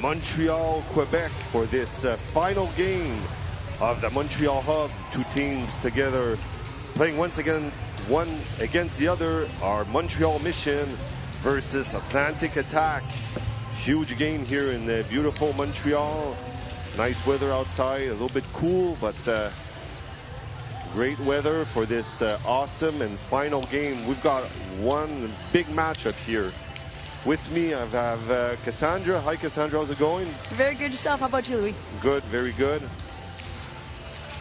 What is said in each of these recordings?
Montreal, Quebec for this final game of the Montreal Hub. Two teams together playing once again, one against the other. Our Montreal Mission versus Atlantic Attack. Huge game here in the beautiful Montreal. Nice weather outside, a little bit cool, but great weather for this awesome and final game. We've got one big matchup here. With me, I have Cassandra. Hi, Cassandra. How's it going? Very good. Yourself? How about you, Louis? Good. Very good.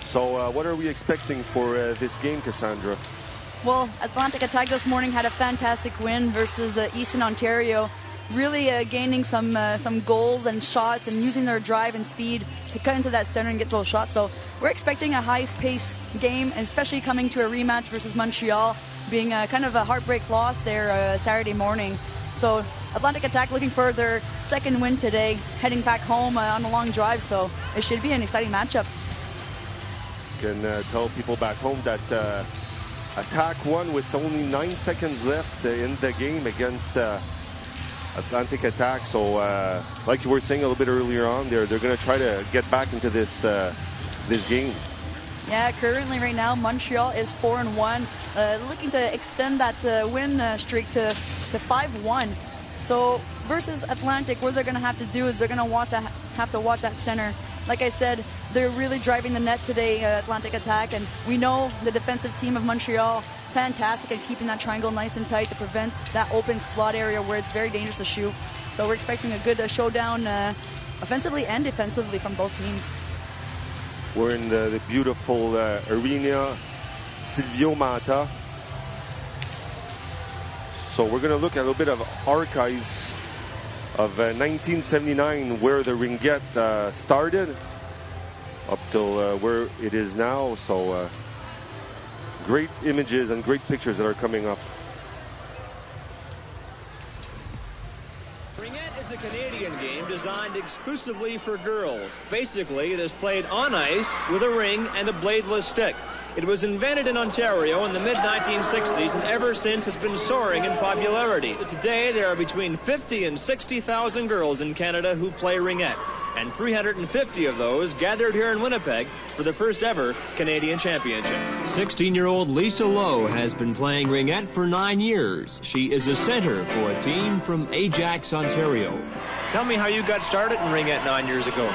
So what are we expecting for this game, Cassandra? Well, Atlantic Attack this morning had a fantastic win versus Eastern Ontario. Really gaining some goals and shots and using their drive and speed to cut into that center and get those shots. So we're expecting a high-paced game, and especially coming to a rematch versus Montreal, being kind of a heartbreak loss there Saturday morning. So Atlantic Attack looking for their second win today, heading back home on a long drive. So it should be an exciting matchup. Can tell people back home that Attack won with only 9 seconds left in the game against Atlantic Attack. So like you were saying a little bit earlier on, they're going to try to get back into this this game. Yeah, currently right now Montreal is 4-1, looking to extend that win streak to 5-1. So versus Atlantic, what they're going to have to do is they're going to have to watch that center. Like I said, they're really driving the net today, Atlantic Attack, and we know the defensive team of Montreal fantastic at keeping that triangle nice and tight to prevent that open slot area where it's very dangerous to shoot. So we're expecting a good showdown offensively and defensively from both teams. We're in the beautiful arena, Sylvio, Mantha. So we're going to look at a little bit of archives of 1979, where the Ringette started, up till where it is now. So great images and great pictures that are coming up. Ringette is a Canadian game designed exclusively for girls. Basically, it is played on ice with a ring and a bladeless stick. It was invented in Ontario in the mid-1960s, and ever since it's been soaring in popularity. Today, there are between 50 and 60,000 girls in Canada who play Ringette, and 350 of those gathered here in Winnipeg for the first ever Canadian Championships. 16-year-old Lisa Lowe has been playing Ringette for 9 years. She is a center for a team from Ajax, Ontario. Tell me how you got started in Ringette 9 years ago.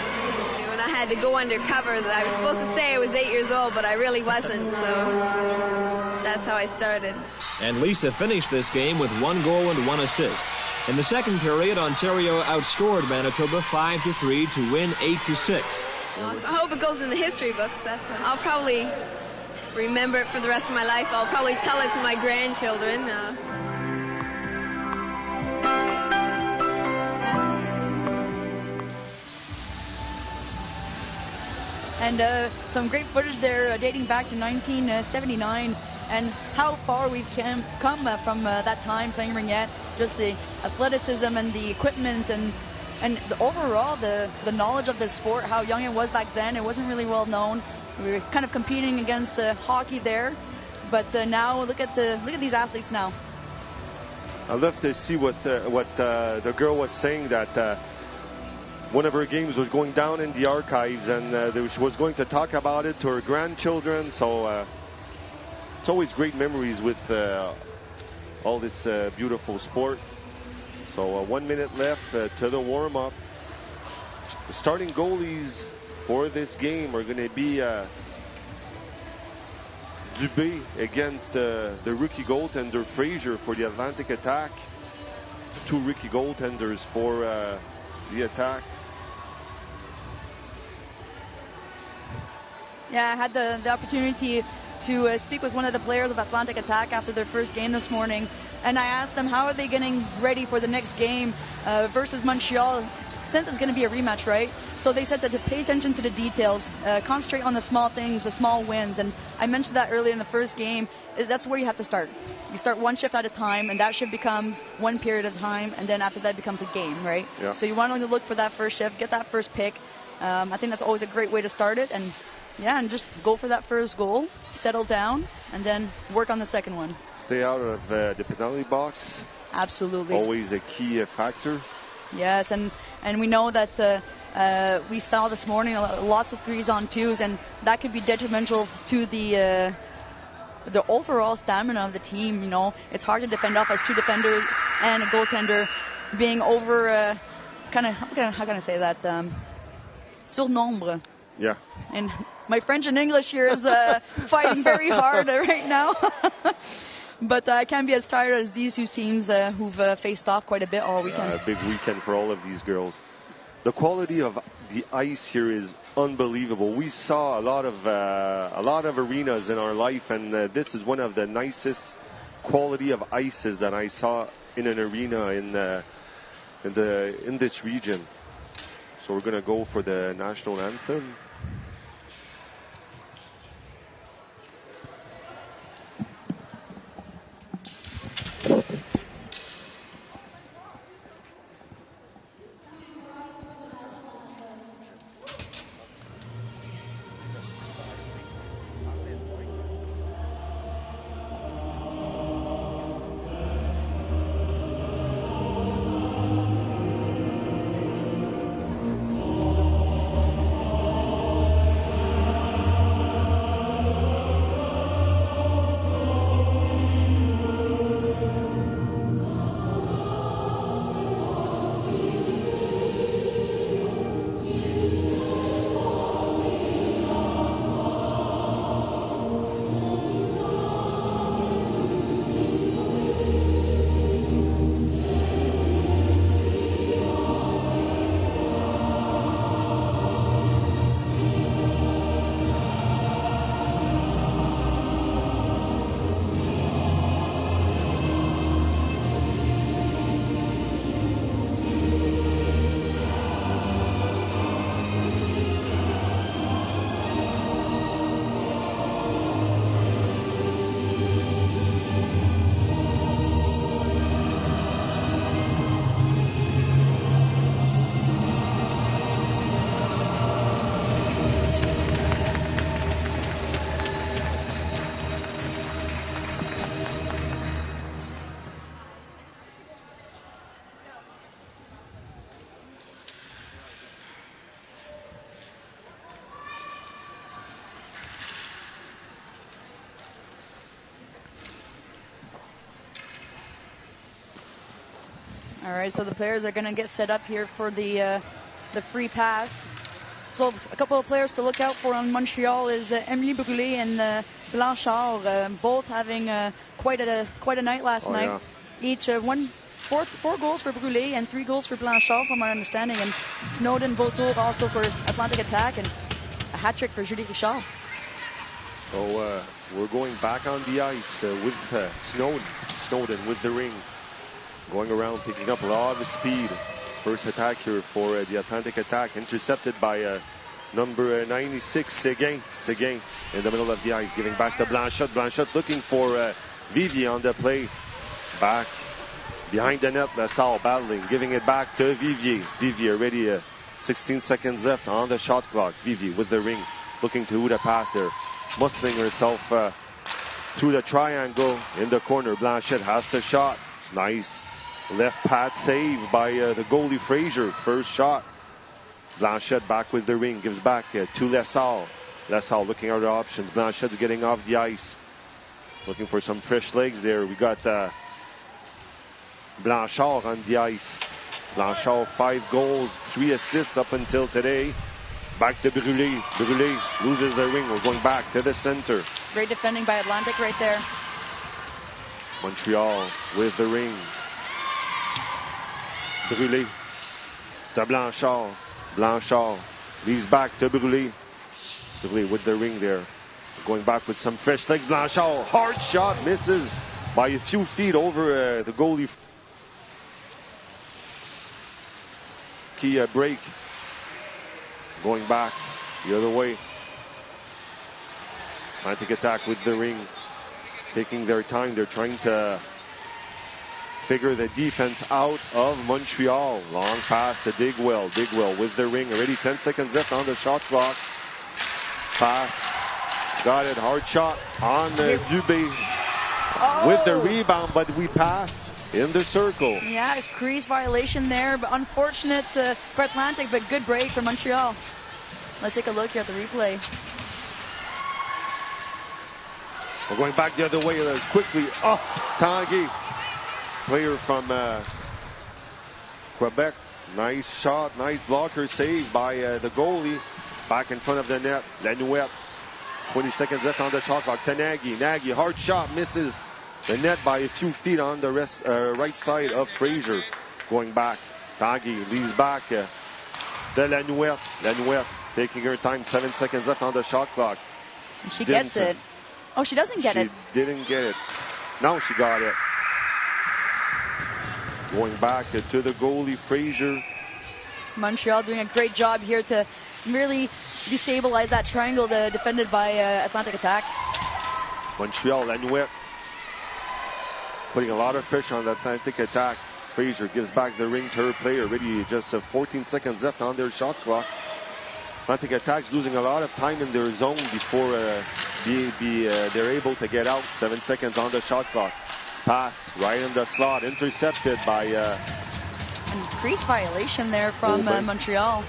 I had to go undercover. I was supposed to say I was 8 years old, but I really wasn't, so that's how I started. And Lisa finished this game with 1 goal and 1 assist. In the second period, Ontario outscored Manitoba 5-3 to win 8-6. Well, I hope it goes in the history books. I'll probably remember it for the rest of my life. I'll probably tell it to my grandchildren. And some great footage there dating back to 1979, and how far we've come from that time playing Ringette. Just the athleticism and the equipment and overall the knowledge of the sport, how young it was back then. It wasn't really well known. We were kind of competing against hockey there, but now look at these athletes now. I love to see what the girl was saying, that one of her games was going down in the archives, and she was going to talk about it to her grandchildren. So it's always great memories with all this beautiful sport. So 1 minute left to the warm-up. The starting goalies for this game are going to be Dubé against the rookie goaltender Fraser for the Atlantic Attack. 2 rookie goaltenders for the Attack. Yeah, I had the opportunity to speak with one of the players of Atlantic Attack after their first game this morning, and I asked them how are they getting ready for the next game versus Montreal, since it's going to be a rematch, right? So they said that to pay attention to the details, concentrate on the small things, the small wins, and I mentioned that earlier in the first game. That's where you have to start. You start one shift at a time, and that shift becomes one period at a time, and then after that becomes a game, right? Yeah. So you want to look for that first shift, get that first pick. I think that's always a great way to start it, and yeah, and just go for that first goal, settle down, and then work on the second one. Stay out of the penalty box. Absolutely. Always a key factor. Yes, and we know that we saw this morning lots of 3s-on-2s, and that could be detrimental to the overall stamina of the team. You know, it's hard to defend off as 2 defenders and a goaltender being over kind of, how can I say that? Surnombre. Yeah. And my French and English here is fighting very hard right now. But I can't be as tired as these 2 teams who've faced off quite a bit all weekend. A big weekend for all of these girls. The quality of the ice here is unbelievable. We saw a lot of arenas in our life, and this is one of the nicest quality of ices that I saw in an arena in this region. So we're gonna go for the national anthem. All right, so the players are going to get set up here for the free pass. So a couple of players to look out for on Montreal is Emily Brûlé and Blanchard, both having quite a night last night. Yeah. Each four goals for Brûlé and 3 goals for Blanchard, from my understanding, and Snowden Vautour also for Atlantic Attack, and a hat trick for Julie Richard. So we're going back on the ice with Snowden with the ring. Going around, picking up a lot of speed. First attack here for the Atlantic Attack, intercepted by number 96, Seguin, in the middle of the ice, giving back to Blanchard. Blanchard looking for Vivier on the play. Back behind the net, LaSalle battling, giving it back to Vivier. Vivier already 16 seconds left on the shot clock. Vivier with the ring, looking to who to pass there. Muscling herself through the triangle in the corner. Blanchard has the shot. Nice left pad save by the goalie Fraser. First shot. Blanchard back with the ring, gives back to LaSalle. LaSalle looking at other options. Blanchard's getting off the ice, looking for some fresh legs there. We got Blanchard on the ice. Blanchard 5 goals, 3 assists up until today. Back to Brûlé. Brûlé loses the ring. We're going back to the center. Great defending by Atlantic right there. Montreal with the ring. Brûlé to Blanchard. Blanchard leaves back to Brûlé. Brûlé with the ring there. Going back with some fresh legs. Blanchard, hard shot, misses by a few feet over the goalie. Key break. Going back the other way. Atlantic Attack with the ring. Taking their time. They're trying to figure the defense out of Montreal. Long pass to Digwell. Digwell with the ring. Already 10 seconds left on the shot clock. Pass. Got it. Hard shot on Dubé. Oh. With the rebound, but we passed. in the circle. Yeah, crease violation there, but unfortunate for Atlantic, but good break for Montreal. Let's take a look here at the replay. We're going back the other way quickly. Oh, Tanguy, player from Quebec. Nice shot, nice blocker saved by the goalie. Back in front of the net, Lanouette. 20 seconds left on the shot clock to Nagy. Nagy, hard shot, misses the net by a few feet on the right side of Fraser. Going back, Tanguy leaves back to Lanouette. Lanouette taking her time, 7 seconds left on the shot clock. She gets it. Oh, she doesn't get it. She didn't get it. Now she got it. Going back to the goalie, Fraser. Montreal doing a great job here to really destabilize that triangle defended by Atlantic Attack. Montreal, Lanouette putting a lot of pressure on the Atlantic Attack. Fraser gives back the ring to her player. Already just 14 seconds left on their shot clock. Atlantic Attack's losing a lot of time in their zone before they're able to get out. 7 seconds on the shot clock. Pass right in the slot, intercepted by and crease violation there from Montreal.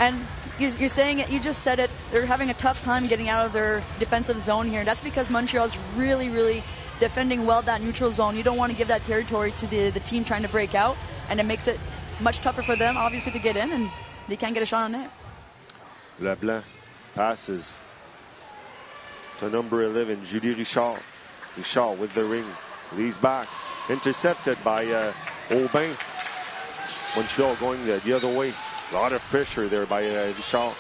And you're saying it, you just said it, they're having a tough time getting out of their defensive zone here. That's because Montreal's really, really defending well that neutral zone. You don't want to give that territory to the team trying to break out, and it makes it much tougher for them, obviously, to get in, and they can't get a shot on net. Leblanc passes to number 11, Julie Richard. Richard with the ring, leaves back, intercepted by Aubin. Montreal going the other way. A lot of pressure there by Richard.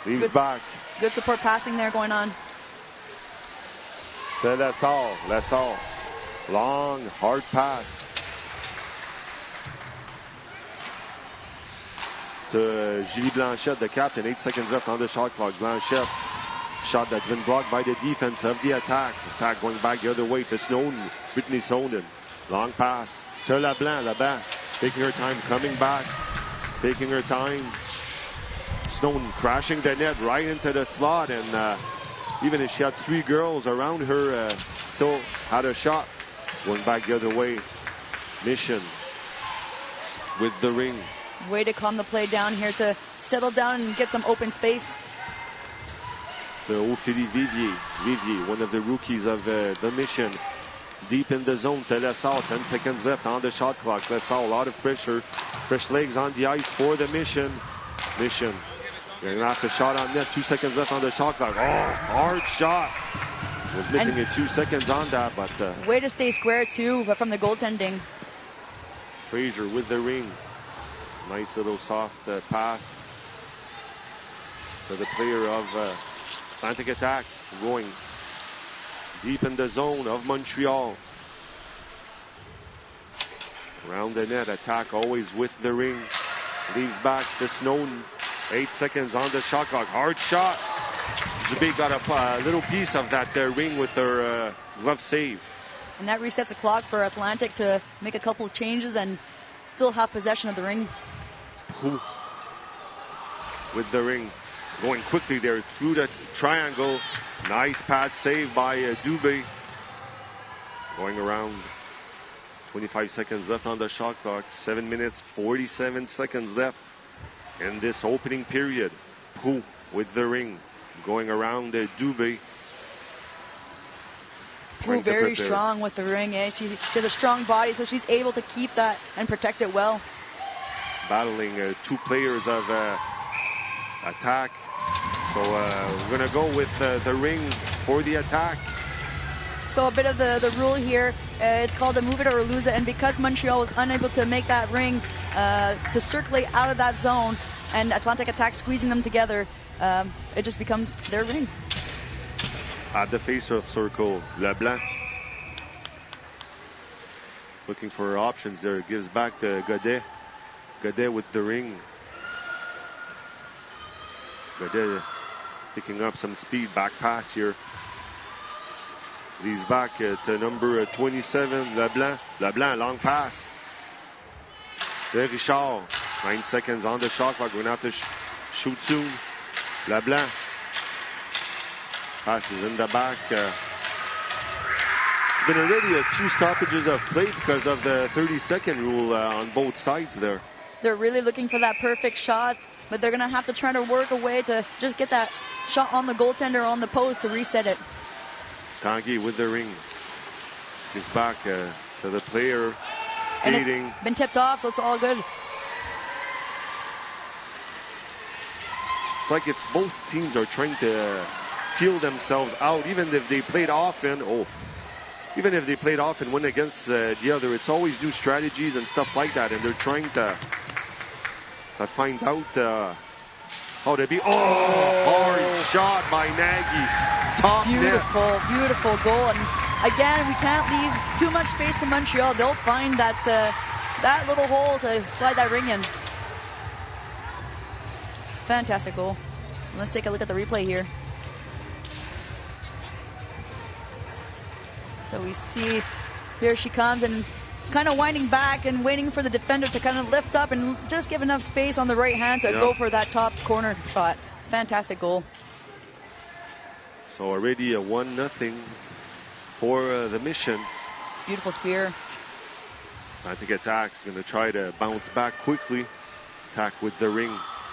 Leaves back. Good support passing there going on. To Lessard. Lessard. Long, hard pass. To Julie Blanchette, the captain. 8 seconds left on the shot clock. Blanchette. Shot that's been blocked by the defense of the Attack. Attack going back the other way to Snowden. Brittany Snowden. Long pass to LeBlanc. LeBlanc taking her time, coming back. Taking her time. Snowden crashing the net right into the slot. And even if she had 3 girls around her, still had a shot. Going back the other way. Mission with the ring. Way to calm the play down here to settle down and get some open space. To Ophélie Vivier. Vivier, one of the rookies of the Mission. Deep in the zone to Lessard. 10 seconds left on the shot clock. Lessard, a lot of pressure. Fresh legs on the ice for the Mission. Mission. They're going to have to shot on net. 2 seconds left on the shot clock. Oh, hard shot. Was missing a few seconds on that, but... way to stay square, too, from the goaltending. Fraser with the ring. Nice little soft pass to the player of Atlantic Attack, going deep in the zone of Montreal. Around the net, Attack always with the ring. Leaves back to Snowden. 8 seconds on the shot clock. Hard shot. Dubé got a little piece of that ring with her glove save. And that resets the clock for Atlantic to make a couple of changes and still have possession of the ring. With the ring. Going quickly there through the triangle. Nice pad save by Dubé. Going around. 25 seconds left on the shot clock. 7 minutes, 47 seconds left in this opening period. Prou with the ring. Going around Dubé. Prou very strong with the ring. Eh? She has a strong body, so she's able to keep that and protect it well. Battling 2 players of Attack. So we're going to go with the ring for the Attack. So a bit of the rule here, it's called a move it or lose it. And because Montreal was unable to make that ring to circulate out of that zone and Atlantic Attack squeezing them together, it just becomes their ring. At the face-off circle, Leblanc. Looking for options there. Gives back to Godet. Godet with the ring. Godet picking up some speed. Back pass here. He's back to number 27, Leblanc. Leblanc, long pass. To Richard. 9 seconds on the shot clock. We're going to have to shoot soon. Leblanc. Passes in the back It's been already a few stoppages of play because of the 30-second rule on both sides there. They're really looking for that perfect shot, but they're going to have to try to work a way to just get that shot on the goaltender on the post to reset it. Tanguy with the ring. He's back to the player, skating. And it's been tipped off, so it's all good. It's like if both teams are trying to feel themselves out, even if they played often, even if they played often one against the other, it's always new strategies and stuff like that, and they're trying to find out how to be. Hard shot by Nagy. Top beautiful, net. Beautiful goal. And again, we can't leave too much space to Montreal. They'll find that that little hole to slide that ring in. Fantastic goal. Let's take a look at the replay here. So we see here she comes and kind of winding back and waiting for the defender to kind of lift up and just give enough space on the right hand to go for that top corner shot. Fantastic goal. So already a 1-0 for the Mission. Beautiful spear. Atlantic Attack's going to try to bounce back quickly. Attack with the ring.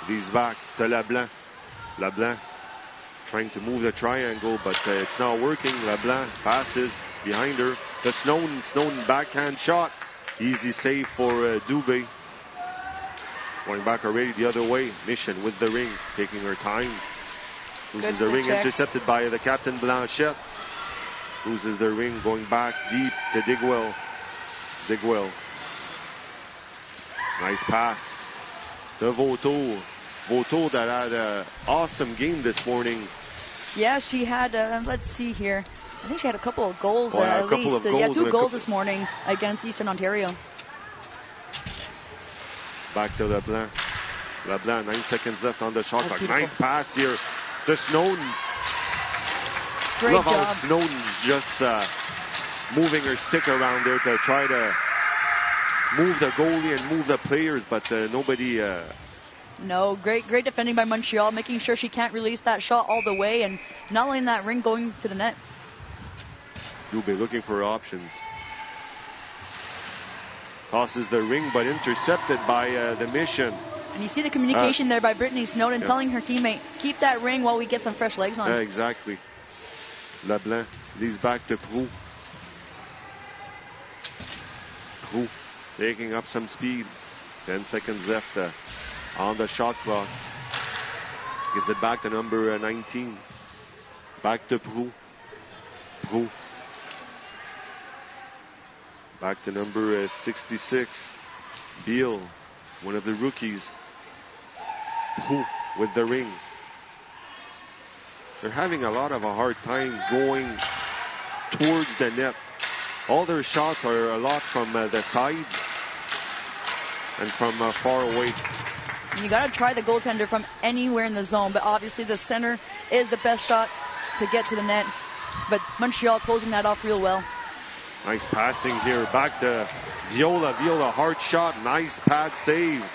Leads back to LeBlanc. LeBlanc trying to move the triangle, but it's not working. LeBlanc passes behind her to Snowden. Snowden backhand shot. Easy save for Dubé. Going back already the other way. Mission with the ring, taking her time. Loses the ring, intercepted by the captain Blanchette. Loses the ring, going back deep to Digwell. Digwell. Nice pass to Vautour. Vautour that had an awesome game this morning. Yeah, she had, let's see here. I think she had a couple of goals at least. Yeah, 2 goals this morning against Eastern Ontario. Back to LeBlanc. LeBlanc, 9 seconds left on the shot clock. Nice pass here to Snowden. Great Love job. how Snowden's just moving her stick around there to try to move the goalie and move the players, but nobody... No, great defending by Montreal, making sure she can't release that shot all the way, and not letting that ring going to the net. Dubé looking for options. Tosses the ring, but intercepted by the Mission. And you see the communication there by Brittany Snowden telling her teammate, keep that ring while we get some fresh legs on. Yeah, exactly. LeBlanc leads back to Proulx. Proulx taking up some speed. 10 seconds left on the shot clock. Gives it back to number 19. Back to Proulx. Proulx. Back to number 66. Beal, one of the rookies. Proulx with the ring. They're having a lot of a hard time going towards the net. All their shots are a lot from the sides and from far away. You got to try the goaltender from anywhere in the zone, but obviously the center is the best shot to get to the net. But Montreal closing that off real well. Nice passing here. Back to Viola. Viola, hard shot. Nice pad save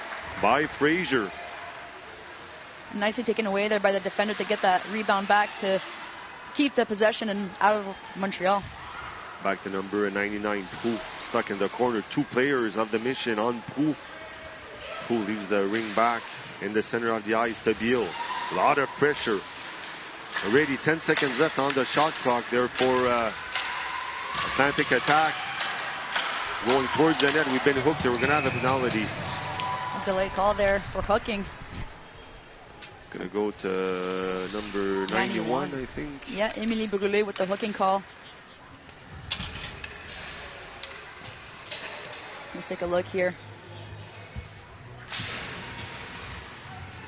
by Fraser. Nicely taken away there by the defender to get that rebound back to keep the possession and out of Montreal. Back to number 99, Proulx, stuck in the corner. 2 players of the Mission on Proulx. Proulx leaves the ring back in the center of the ice to Beal. A lot of pressure. Already 10 seconds left on the shot clock there for Atlantic Attack. Going towards the net. We've been hooked. We're going to have a penalty. A delayed call there for hooking. Going to go to number 91, I think. Yeah, Émilie Brûlé with the hooking call. Let's take a look here.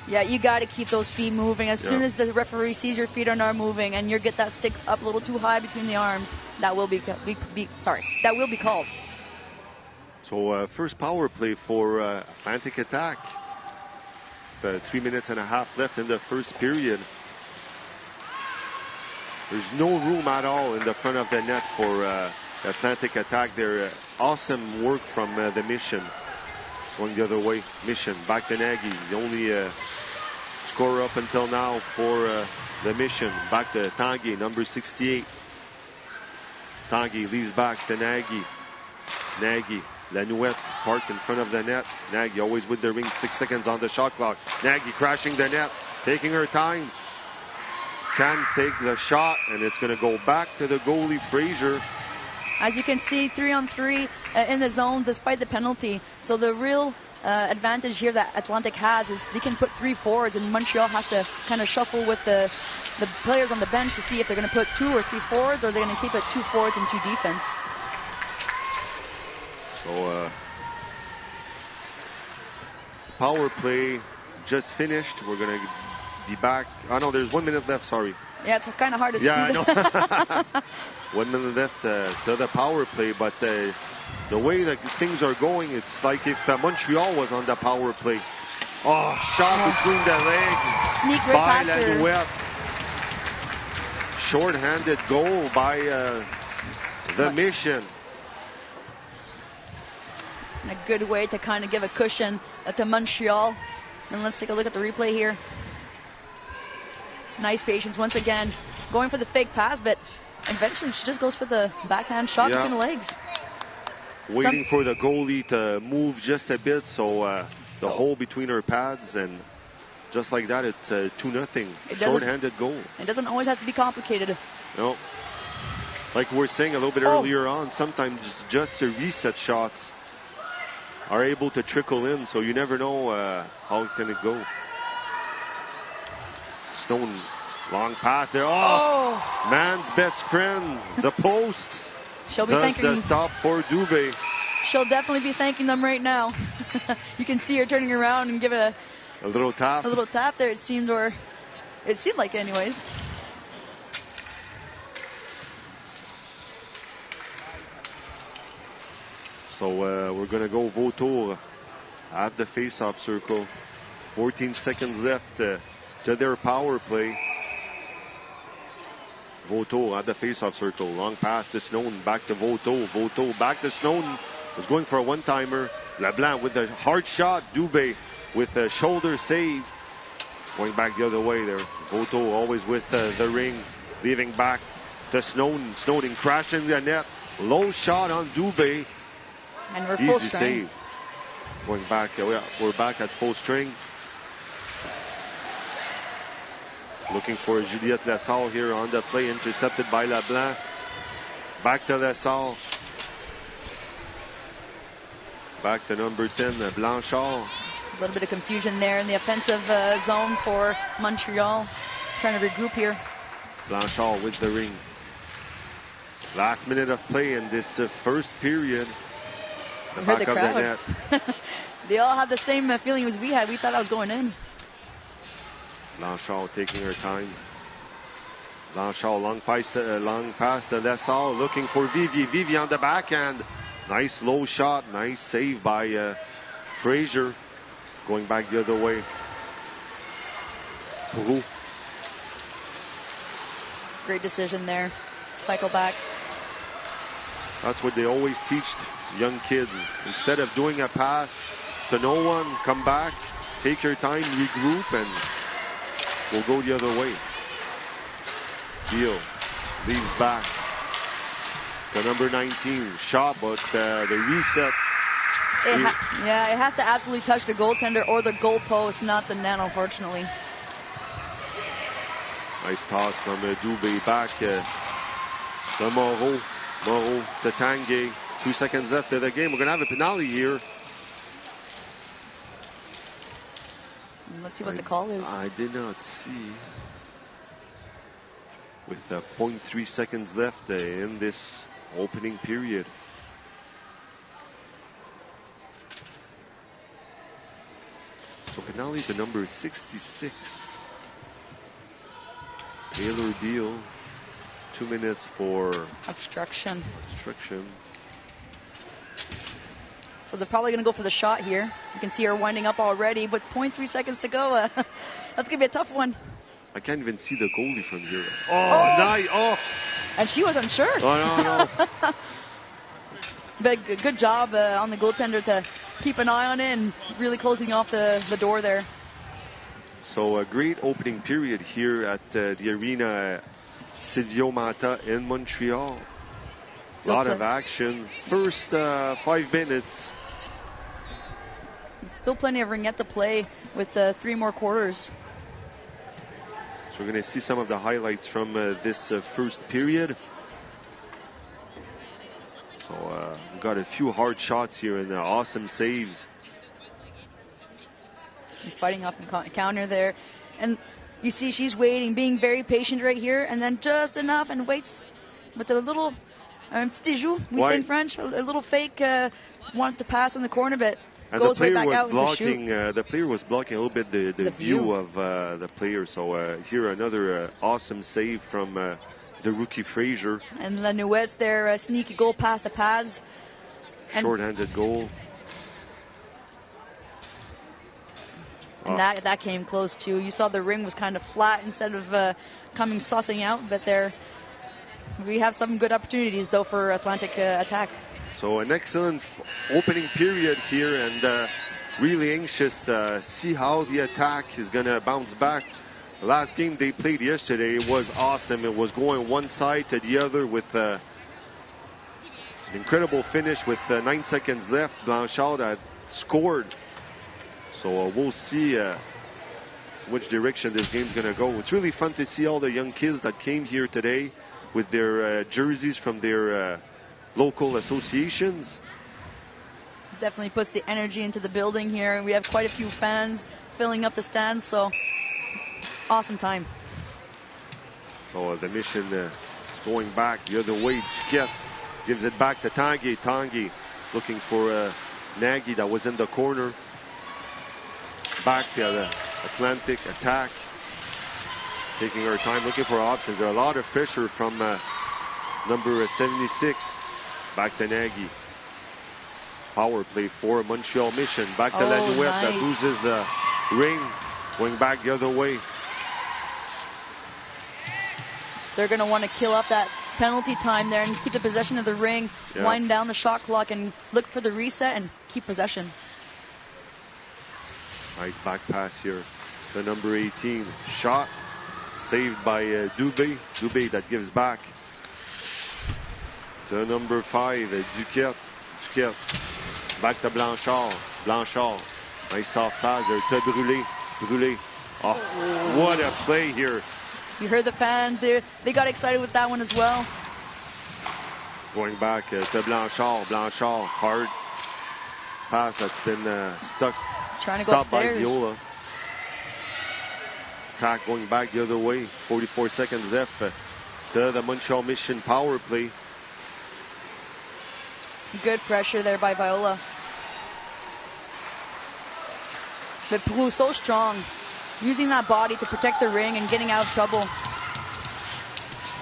Yeah, you got to keep those feet moving. As soon as the referee sees your feet are not moving and you get that stick up a little too high between the arms, that will be called. So first power play for Atlantic Attack. 3 minutes and a half left in the first period. There's no room at all in the front of the net for Atlantic Attack. Their awesome work from the Mission. Going the other way, Mission back to Nagy. The only scorer up until now for the Mission. Back to Tanguy, number 68. Tanguy leaves back to Nagy. Nagy, Lanouette parked in front of the net. Nagy always with the ring, 6 seconds on the shot clock. Nagy crashing the net, taking her time. Can take the shot, and it's going to go back to the goalie, Fraser. As you can see, 3-on-3 in the zones despite the penalty. So the real advantage here that Atlantic has is they can put 3 forwards, and Montreal has to kind of shuffle with the players on the bench to see if they're going to put 2 or 3 forwards, or they're going to keep it 2 forwards and 2 defense. So power play just finished. We're going to be back. Oh no, there's 1 minute left, sorry. Yeah, it's kind of hard to see. I know. 1 minute left to the power play, but the way that things are going, it's like if Montreal was on the power play. Oh, shot between the legs. Sneaked right past her. Short-handed goal by the Mission. And a good way to kind of give a cushion to Montreal. And let's take a look at the replay here. Nice patience once again. Going for the fake pass, but eventually she just goes for the backhand shot between the legs. Waiting for the goalie to move just a bit, so the hole between her pads, and just like that, it's 2-0. Short-handed goal. It doesn't always have to be complicated. No. Like we were saying a little bit earlier on, sometimes just reset shots are able to trickle in, so you never know how can it go. Stone, long pass there. Oh, man's best friend, the post. She'll be does thanking the stop for Dubé. She'll definitely be thanking them right now. You can see her turning around and give it a little tap. A little tap there, it seemed, or it seemed like anyways. So we're going to go Vautour at the face-off circle. 14 seconds left to their power play. Vautour at the face-off circle. Long pass to Snowden. Back to Vautour. Vautour back to Snowden. Was going for a one-timer. LeBlanc with a hard shot. Dubé with a shoulder save. Going back the other way there. Vautour always with the ring. Leaving back to Snowden. Snowden crashing the net. Low shot on Dubé. And we're full Easy string. save. Going back. We're back at full string. Looking for Juliette Lessard here on the play, intercepted by LeBlanc. Back to Lessard. Back to number 10, Blanchard. A little bit of confusion there in the offensive zone for Montreal. Trying to regroup here. Blanchard with the ring. Last minute of play in this first period. The back of the net. They all had the same feeling as we had. We thought that was going in. Blanchard taking her time. Blanchard, long pass to Lessard, looking for Vivi. Vivi on the backhand. Nice low shot. Nice save by Fraser. Going back the other way. Ooh. Great decision there. Cycle back. That's what they always teach young kids. Instead of doing a pass to no one, come back, take your time, regroup, and we'll go the other way. Deal leaves back to number 19. Shot, but the reset. It has to absolutely touch the goaltender or the goalpost, not the net, unfortunately. Nice toss from Dubé back to Moreau. Moreau to Tanguy. 2 seconds left of the game. We're going to have a penalty here. Let's see what the call is. I did not see. With 0.3 seconds left in this opening period. So penalty to number 66. Taylor Beal. 2 minutes for obstruction. So they're probably going to go for the shot here. You can see her winding up already, but 0.3 seconds to go. That's going to be a tough one. I can't even see the goalie from here. Oh, nice. Oh. And she was unsure. Oh, no. But good job on the goaltender to keep an eye on it and really closing off the door there. So a great opening period here at the arena Sylvio Mantha in Montreal. A lot of action. First 5 minutes. Still plenty of Ringette to play with 3 more quarters. So we're going to see some of the highlights from this first period. So we've got a few hard shots here and awesome saves. And fighting off the counter there. And you see she's waiting, being very patient right here, and then just enough and waits with a little petit jeu, we say in French, a little fake, wanted to pass in the corner, but and goes the player right back out was blocking. the player was blocking a little bit the view of the player. So here another awesome save from the rookie Fraser. And Lanouette's there, a sneaky goal past the pads. Short-handed goal. And that came close too. You saw the ring was kind of flat instead of coming saucing out, but there we have some good opportunities though for Atlantic attack. So an excellent opening period here, and really anxious to see how the attack is going to bounce back. The last game they played yesterday was awesome. It was going one side to the other with an incredible finish with 9 seconds left. Blanchard had scored. So we'll see which direction this game's going to go. It's really fun to see all the young kids that came here today with their jerseys from their local associations. Definitely puts the energy into the building here. We have quite a few fans filling up the stands, so awesome time. So the mission going back the other way. Duquette gives it back to Tanguy. Tanguy looking for Nagy that was in the corner. Back to the Atlantic attack. Taking her time, looking for options. There are a lot of pressure from number 76. Back to Nagy. Power play for Montreal Mission. Back to Lanouette that loses the ring. Going back the other way. They're going to want to kill up that penalty time there and keep the possession of the ring, wind down the shot clock, and look for the reset and keep possession. Nice back pass here. The number 18 shot. Saved by Dubé. Dubé that gives back to number 5, Duquette. Duquette. Back to Blanchard. Blanchard. Nice soft pass there to Brûlé. Brûlé. Oh, what a play here. You heard the fans there. They got excited with that one as well. Going back to Blanchard. Blanchard. Hard pass that's been stuck. Trying to go upstairs. By Viola. Attack going back the other way. 44 seconds left to the Montreal Mission power play. Good pressure there by Viola. But Proulx so strong, using that body to protect the ring and getting out of trouble.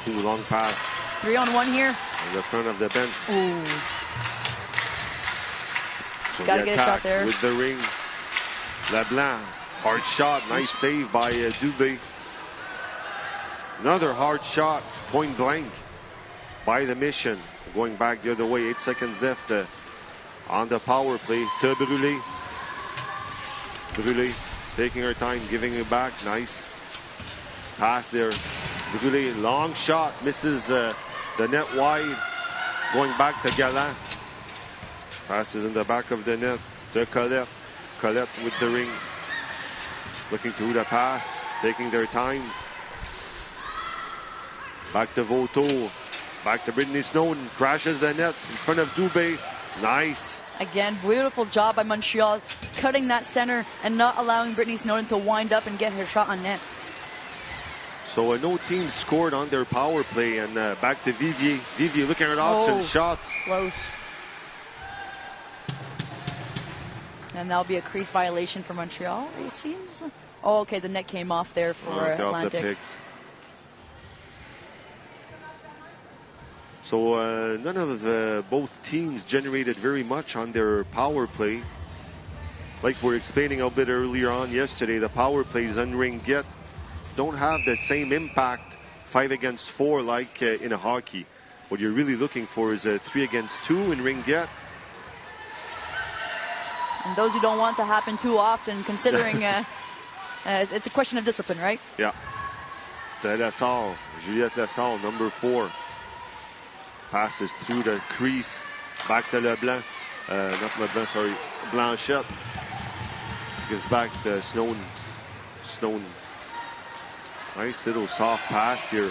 Too long pass. 3-on-1 here. On the front of the bench. Ooh. So got to get a shot there. With the ring. LeBlanc. Hard shot. Nice save by Dubé. Another hard shot. Point blank by the Mission. Going back the other way. 8 seconds left on the power play to Brûlé. Brûlé taking her time, giving it back. Nice pass there. Brûlé, long shot. Misses the net wide. Going back to Gallant. Passes in the back of the net to Colette. Colette with the ring. Looking through the pass. Taking their time. Back to Vautour. Back to Brittany Snowden. Crashes the net in front of Dubé. Nice. Again, beautiful job by Montreal, cutting that center and not allowing Brittany Snowden to wind up and get her shot on net. So no team scored on their power play, and back to Vivier. Vivier looking at options, shots. Close. And that'll be a crease violation for Montreal, it seems. Oh, okay, the net came off there for Atlantic. So none of both teams generated very much on their power play. Like we're explaining a bit earlier on yesterday, the power plays on Ringette don't have the same impact 5 against 4 like in a hockey. What you're really looking for is a 3 against 2 in Ringette. And those who don't want to happen too often, considering it's a question of discipline, right? Yeah. Juliette Lessard, number 4. Passes through the crease. Back to Leblanc. Not Leblanc, sorry. Blanchette. Gives back to Snowden. Snowden. Nice little soft pass here.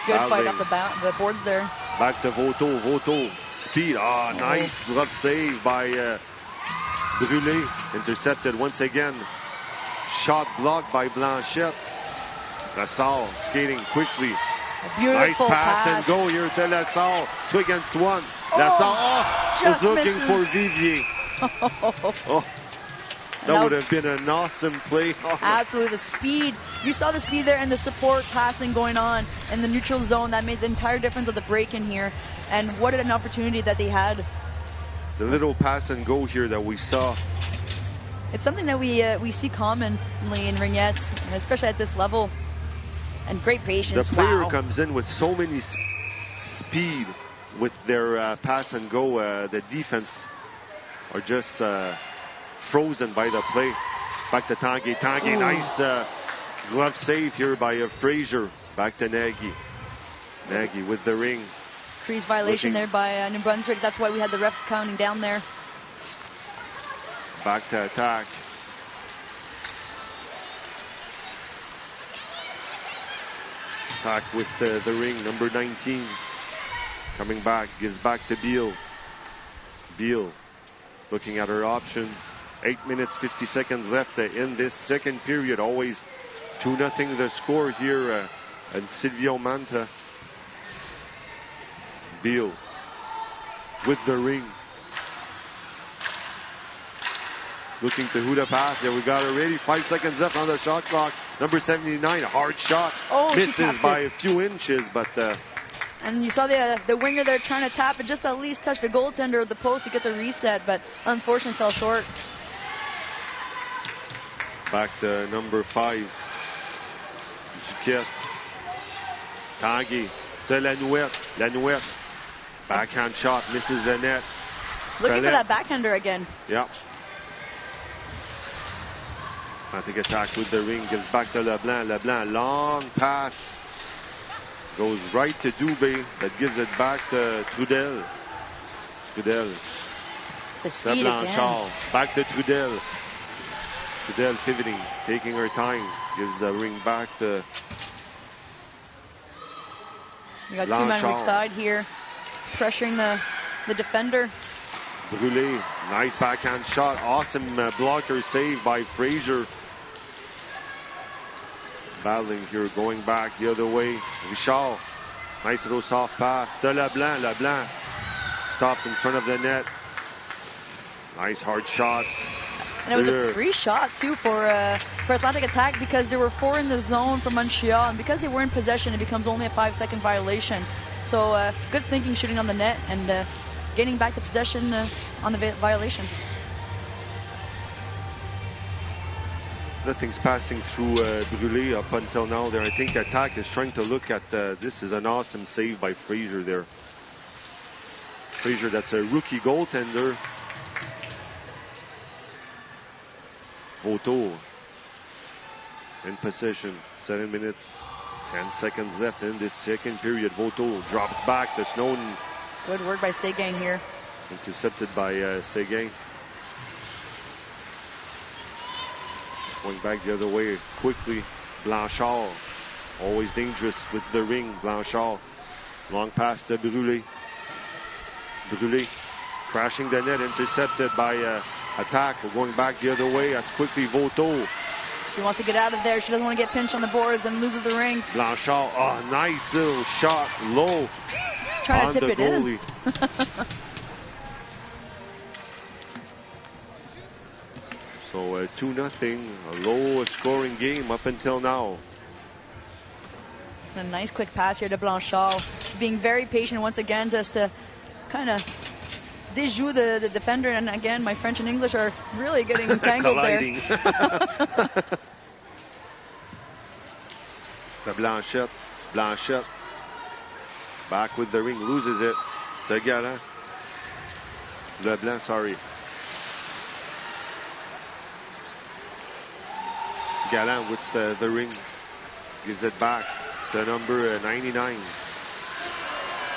Good fight off the boards there. Back to Vautour. Vautour. Speed. Nice glove save by Brûlé. Intercepted once again. Shot blocked by Blanchette. Lassalle skating quickly. Nice pass and go here to Lassalle. 2 against 1. Lassalle was looking for Vivier. That would have been an awesome play. Absolutely, the speed. You saw the speed there and the support passing going on in the neutral zone. That made the entire difference of the break in here. And what an opportunity that they had. The little pass and go here that we saw. It's something that we see commonly in Ringette, especially at this level. And great patience. The player comes in with so many speed with their pass and go. The defense are just frozen by the play. Back to Tanguay. Tanguay, nice glove save here by Fraser. Back to Nagy. Nagy with the ring. Crease violation there by New Brunswick. That's why we had the ref counting down there. Back to attack. Attack with the ring, number 19. Coming back, gives back to Beal. Beal looking at her options. 8 minutes, 50 seconds left in this second period. Always 2-0 the score here. And Sylvio Mantha. Beal with the ring. Looking to who to pass. There we got already 5 seconds left on the shot clock. Number 79, a hard shot. Misses by a few inches, but... and you saw the winger there trying to tap it, just at least touch the goaltender of the post to get the reset, but unfortunately fell short. Back to number 5. Duquette. Tanguay to Lanouette. Lanouette. Backhand shot, misses the net. Looking for that backhander again. Yeah. I think attack with the ring, gives back to Leblanc. Leblanc, long pass. Goes right to Dubé, that gives it back to Trudel. Trudel. The speed again. Back to Trudel. Trudel pivoting, taking her time. Gives the ring back to We got two-man weak side here, pressuring the defender. Brûlé, nice backhand shot. Awesome blocker save by Fraser. Battling here, going back the other way. Richard, nice little soft pass to Leblanc. Leblanc stops in front of the net. Nice hard shot. And it was a free shot too for Atlantic Attack, because there were 4 in the zone for Montreal, and because they were in possession, it becomes only a 5-second violation. So good thinking, shooting on the net and getting back the possession on the violation. Nothing's passing through Brûlé up until now there. I think Attack is trying to look at this is an awesome save by Fraser there. Fraser, that's a rookie goaltender. Vautour in possession. 7 minutes, 10 seconds left in this second period. Vautour drops back to Snowden. Good work by Séguin here. Intercepted by Séguin. Going back the other way quickly. Blanchard, always dangerous with the ring. Blanchard, long pass to Brûlé. Brûlé crashing the net, intercepted by Attack. We're going back the other way as quickly Vautour. She wants to get out of there. She doesn't want to get pinched on the boards and loses the ring. Blanchard, oh, nice little shot, low. Trying to tip it in. So 2-0, a low scoring game up until now. A nice quick pass here to Blanchard, being very patient once again, just to kind of déjoue the defender. And again, my French and English are really getting tangled there. To Blanchette. Blanchette back with the ring, loses it to Galland. Leblanc, sorry. Galland with the ring, gives it back to number 99.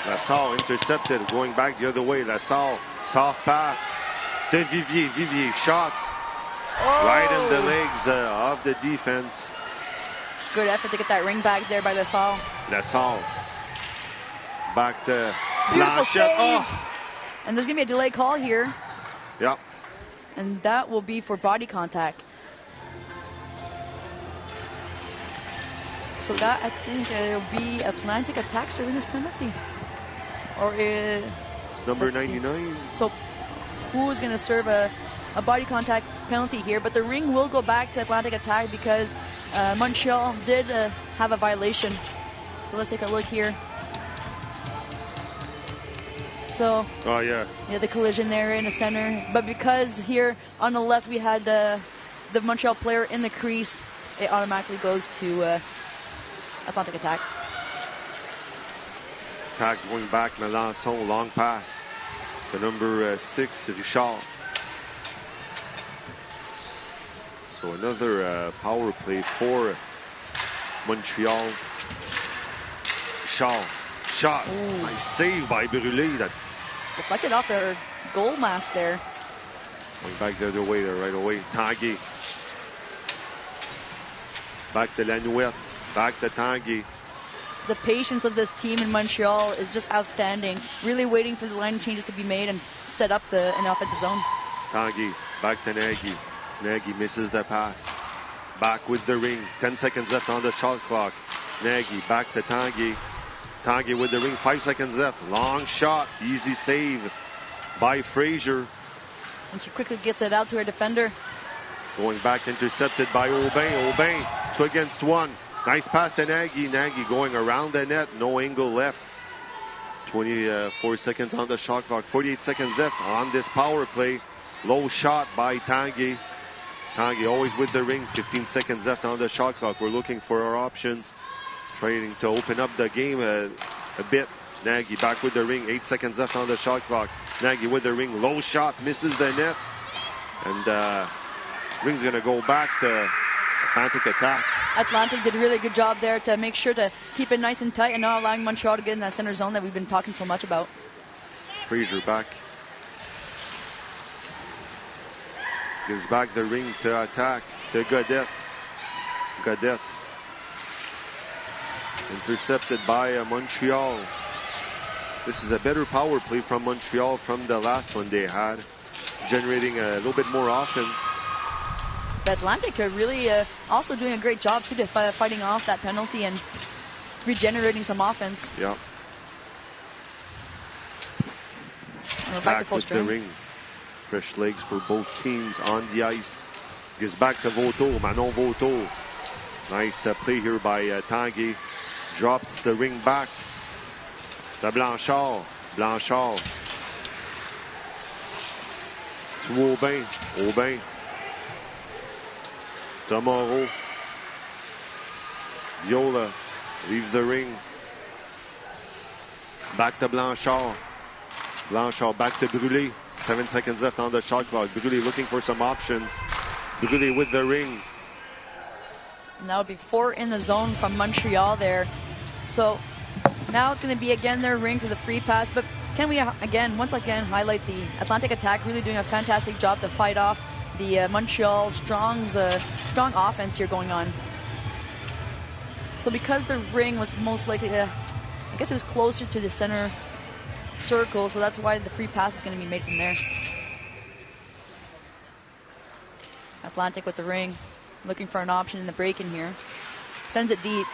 Lassalle intercepted, going back the other way. Lassalle, soft pass to Vivier. Vivier shots right in the legs of the defense. Good effort to get that ring back there by Lassalle. Lassalle back to Beautiful Blanchette. save. And there's going to be a delay call here. Yep. And that will be for body contact. So that, I think, it'll be Atlantic Attack serving this penalty. Or it's number 99. So who is going to serve a body contact penalty here? But the ring will go back to Atlantic Attack because Montreal did have a violation. So let's take a look here. So, yeah, the collision there in the center. But because here on the left we had the Montreal player in the crease, it automatically goes to Atlantic Attack. Attack's going back. Melançon, long pass to number 6, Richard. So another power play for Montreal. Richard. Shot. Ooh. Nice save by Brûlé. That deflected off their goal mask there. going back the other way there right away. Tanguay. Back to Lanouette. Back to Tanguay. The patience of this team in Montreal is just outstanding. Really waiting for the line changes to be made and set up an offensive zone. Tanguay. Back to Nagy. Nagy misses the pass. Back with the ring. 10 seconds left on the shot clock. Nagy back to Tanguay. Tanguay with the ring, 5 seconds left. Long shot, easy save by Fraser. And she quickly gets it out to her defender. Going back, intercepted by Aubin. Aubin, 2 against 1. Nice pass to Nagy. Nagy going around the net, no angle left. 24 seconds on the shot clock. 48 seconds left on this power play. Low shot by Tanguay. Tanguay always with the ring. 15 seconds left on the shot clock. We're looking for our options. Trying to open up the game a bit. Nagy back with the ring. 8 seconds left on the shot clock. Nagy with the ring. Low shot. Misses the net. And ring's going to go back to Atlantic Attack. Atlantic did a really good job there to make sure to keep it nice and tight and not allowing Montreal to get in that center zone that we've been talking so much about. Fraser back. Gives back the ring to Attack. To Godette. Godette. Intercepted by Montreal. This is a better power play from Montreal from the last one they had, generating a little bit more offense. But Atlantic are really also doing a great job too, fighting off that penalty and regenerating some offense. Yeah. We're back to full with strength. the ring. Fresh legs for both teams on the ice. Gives back to Vautour. Manon Vautour. Nice play here by Tanguay. Drops the ring back to Blanchard. Blanchard to Aubin. Aubin to Moreau. Viola leaves the ring. Back to Blanchard. Blanchard back to Brûlé. 7 seconds left on the shot clock. Brûlé looking for some options. Brûlé with the ring. And that would be 4 in the zone from Montreal there. So now it's going to be again their ring for the free pass. But can we once again highlight the Atlantic Attack really doing a fantastic job to fight off the Montreal strong offense here going on. So because the ring was most likely I guess it was closer to the center circle, so that's why the free pass is going to be made from there. Atlantic with the ring, looking for an option in the break-in here. Sends it deep.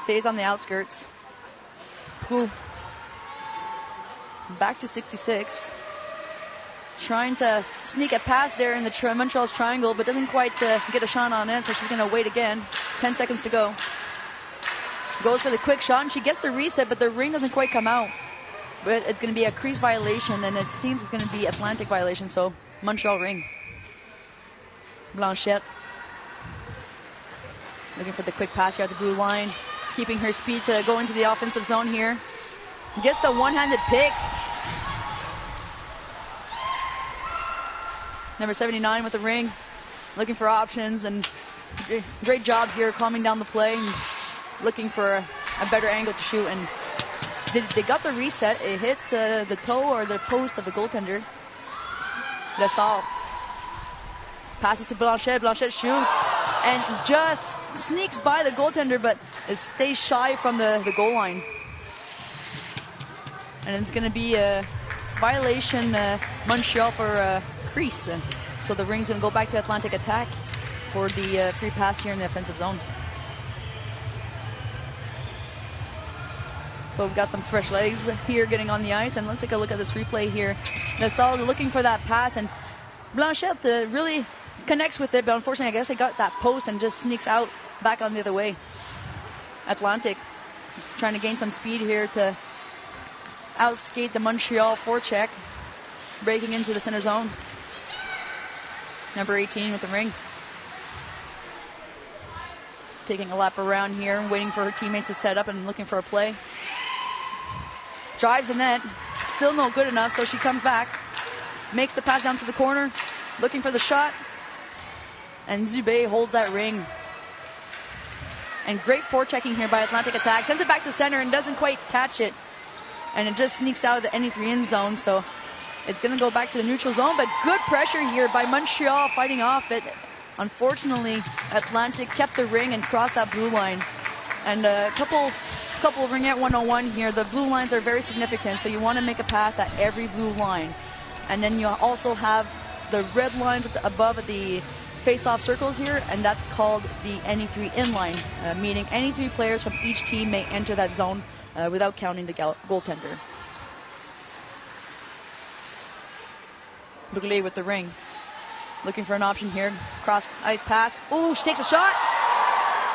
Stays on the outskirts. Poole. Back to 66. Trying to sneak a pass there in the Montreal's triangle, but doesn't quite get a shot on it, so she's going to wait again. 10 seconds to go. Goes for the quick shot, and she gets the reset, but the ring doesn't quite come out. But it's going to be a crease violation, and it seems it's going to be Atlantic violation, so Montreal ring. Blanchette. Looking for the quick pass here at the blue line. Keeping her speed to go into the offensive zone here. Gets the one-handed pick. Number 79 with the ring. Looking for options, and great job here calming down the play and looking for a better angle to shoot, and they got the reset. It hits the toe or the post of the goaltender. That's all. Passes to Blanchette. Blanchette shoots and just sneaks by the goaltender, but it stays shy from the goal line. And it's going to be a violation, Montreal for crease. So the Ring's going to go back to Atlantic attack for the free pass here in the offensive zone. So we've got some fresh legs here getting on the ice, and let's take a look at this replay here. Nassau looking for that pass, and Blanchette really connects with it, but unfortunately I guess they got that post and just sneaks out back on the other way. Atlantic trying to gain some speed here to outskate the Montreal forecheck, breaking into the center zone. Number 18 with the Ring. Taking a lap around here, waiting for her teammates to set up and looking for a play. Drives the net, still no good enough, so she comes back, makes the pass down to the corner, looking for the shot, and Zubé holds that Ring. And great forechecking here by Atlantic attack, sends it back to center and doesn't quite catch it, and it just sneaks out of the NE3 end zone, so it's going to go back to the neutral zone, but good pressure here by Montreal fighting off it. Unfortunately, Atlantic kept the Ring and crossed that blue line. And a couple of Ringette 101 here. The blue lines are very significant, so you want to make a pass at every blue line. And then you also have the red lines above the face-off circles here, and that's called the NE3 inline, meaning any 3 players from each team may enter that zone without counting the goaltender. Brûlé with the Ring. Looking for an option here. Cross ice pass. Ooh, she takes a shot.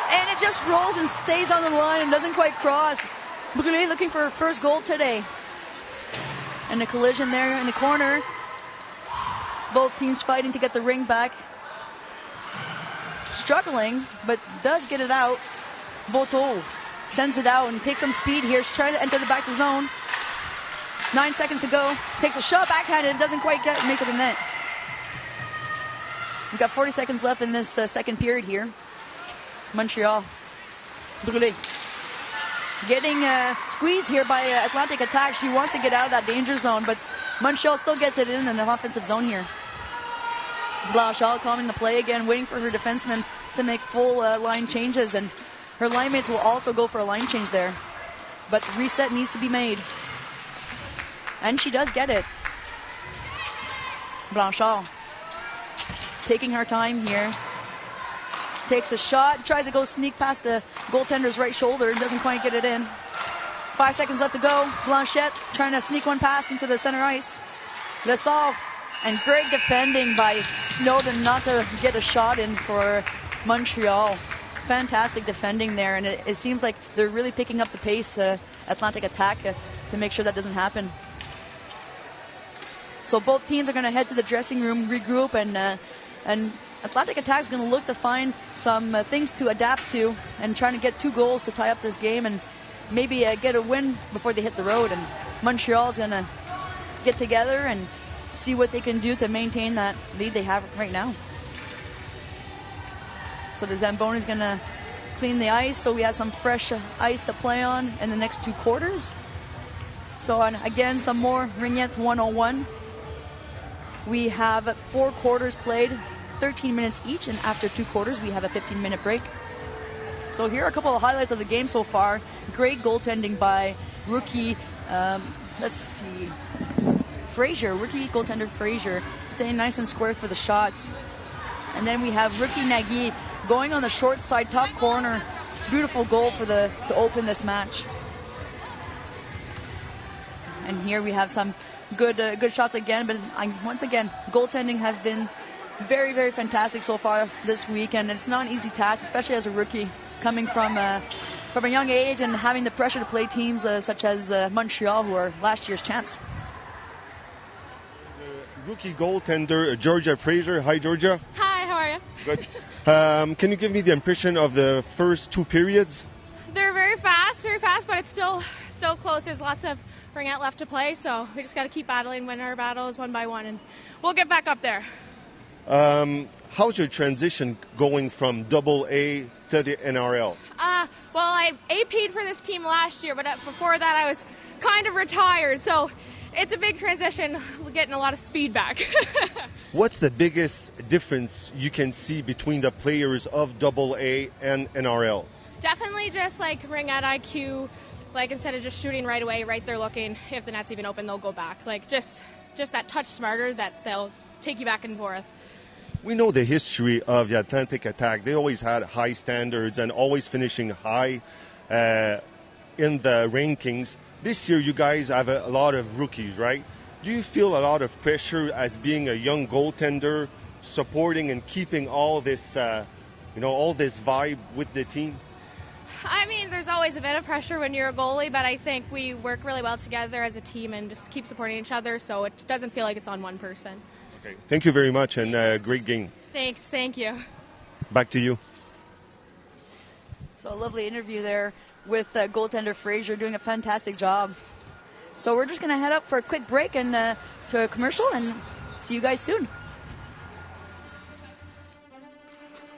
And it just rolls and stays on the line and doesn't quite cross. Brûlé looking for her first goal today. And a collision there in the corner. Both teams fighting to get the Ring back. Struggling, but does get it out. Voto sends it out and takes some speed here. She's trying to enter the back to zone. 9 seconds to go. Takes a shot backhanded and doesn't quite make it to the net. We've got 40 seconds left in this second period here. Montreal. Brûlé. Getting squeezed here by Atlantic attack. She wants to get out of that danger zone, but Montreal still gets it in the offensive zone here. Blanchard calming the play again, waiting for her defenseman to make full line changes, and her line mates will also go for a line change there. But the reset needs to be made. And she does get it. Blanchard taking her time here. Takes a shot, tries to go sneak past the goaltender's right shoulder, and doesn't quite get it in. 5 seconds left to go. Blanchette trying to sneak one pass into the center ice. Lasalle, and great defending by Snowden not to get a shot in for Montreal. Fantastic defending there, and it seems like they're really picking up the pace, Atlantic attack, to make sure that doesn't happen. So both teams are going to head to the dressing room, regroup, and Atlantic attack is going to look to find some things to adapt to and trying to get 2 goals to tie up this game and maybe get a win before they hit the road. And Montreal is going to get together and see what they can do to maintain that lead they have right now. So the Zamboni is going to clean the ice, so we have some fresh ice to play on in the next 2 quarters. So again, some more Ringette 101. We have 4 quarters played, 13 minutes each, and after 2 quarters we have a 15-minute break. So here are a couple of highlights of the game so far. Great goaltending by rookie, let's see, Frazier, rookie goaltender Frazier, staying nice and square for the shots. And then we have rookie Nagy going on the short side, top corner. Beautiful goal for to open this match. And here we have some good shots again, but once again, goaltending have been very, very fantastic so far this week, and it's not an easy task, especially as a rookie coming from a young age and having the pressure to play teams such as Montreal, who are last year's champs. Rookie goaltender Georgia Fraser. Hi, Georgia. Hi, how are you? Good. Can you give me the impression of the first 2 periods? They're very fast, but it's still close. There's lots of Ringette left to play, so we just got to keep battling, win our battles one by one, and we'll get back up there. How's your transition going from AA to the NRL? Well, I AP'd for this team last year, but before that I was kind of retired, so it's a big transition, getting a lot of speed back. What's the biggest difference you can see between the players of AA and NRL? Definitely just like ringette IQ, like instead of just shooting right away, right there looking, if the net's even open, they'll go back. Like just that touch smarter that they'll take you back and forth. We know the history of the Atlantic Attack. They always had high standards and always finishing high in the rankings. This year, you guys have a lot of rookies, right? Do you feel a lot of pressure as being a young goaltender, supporting and keeping all this, all this vibe with the team? I mean, there's always a bit of pressure when you're a goalie, but I think we work really well together as a team and just keep supporting each other, so it doesn't feel like it's on one person. Okay. Thank you very much, and great game. Thanks. Thank you. Back to you. So a lovely interview there with goaltender Fraser, doing a fantastic job. So we're just going to head up for a quick break and to a commercial, and see you guys soon.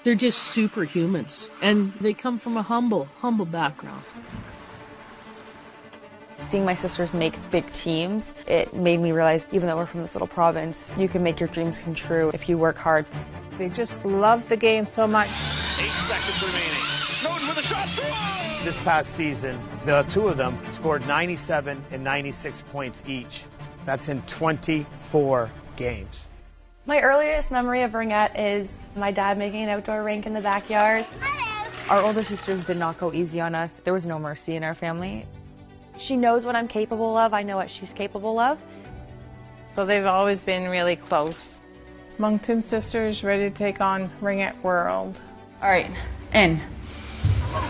They're just superhumans, and they come from a humble background. Seeing my sisters make big teams, it made me realize, even though we're from this little province, you can make your dreams come true if you work hard. They just love the game so much. 8 seconds remaining. Snowden with a shot. This past season, the two of them scored 97 and 96 points each. That's in 24 games. My earliest memory of Ringette is my dad making an outdoor rink in the backyard. Our older sisters did not go easy on us. There was no mercy in our family. She knows what I'm capable of. I know what she's capable of. So they've always been really close. Moncton sisters ready to take on Ringette World. All right, in.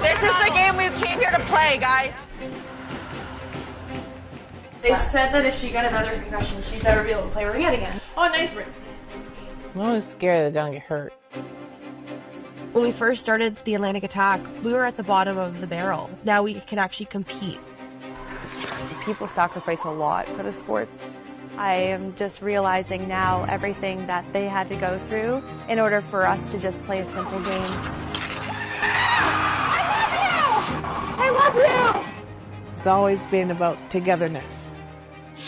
This is the game we came here to play, guys. They said that if she got another concussion, she'd never be able to play Ringette again. Oh, nice. I'm always scared they're going to get hurt. When we first started the Atlantic Attack, we were at the bottom of the barrel. Now we can actually compete. People sacrifice a lot for the sport. I am just realizing now everything that they had to go through in order for us to just play a simple game. I love you! It's always been about togetherness.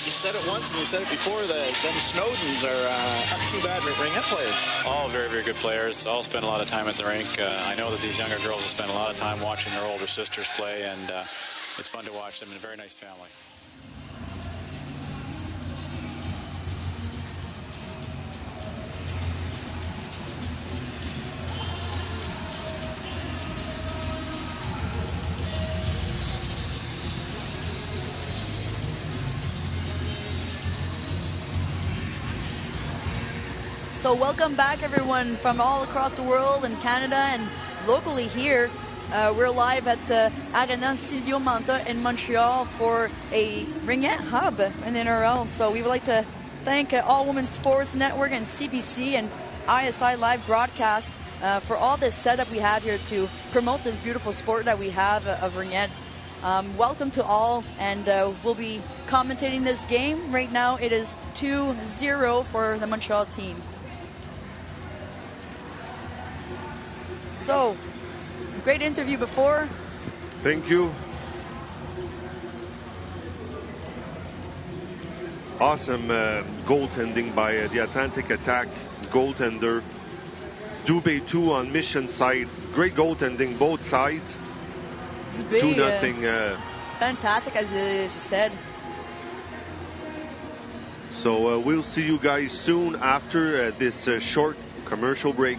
You said it once and you said it before, them Snowdens are not too bad Ringette players. All very, very good players. All spend a lot of time at the rink. I know that these younger girls have spent a lot of time watching their older sisters play, and it's fun to watch them in a very nice family. So welcome back, everyone, from all across the world and Canada and locally here. We're live at Arena Sylvio Mantha in Montreal for a Ringette Hub in the NRL. So we would like to thank All Women's Sports Network and CBC and ISI Live Broadcast for all this setup we have here to promote this beautiful sport that we have of Ringette. Welcome to all, and we'll be commentating this game. Right now it is 2-0 for the Montreal team. So, great interview before. Thank you. Awesome goaltending by the Atlantic Attack goaltender. Dubé 2 on mission side. Great goaltending, both sides. 2-0. Fantastic, as you said. So we'll see you guys soon after this short commercial break.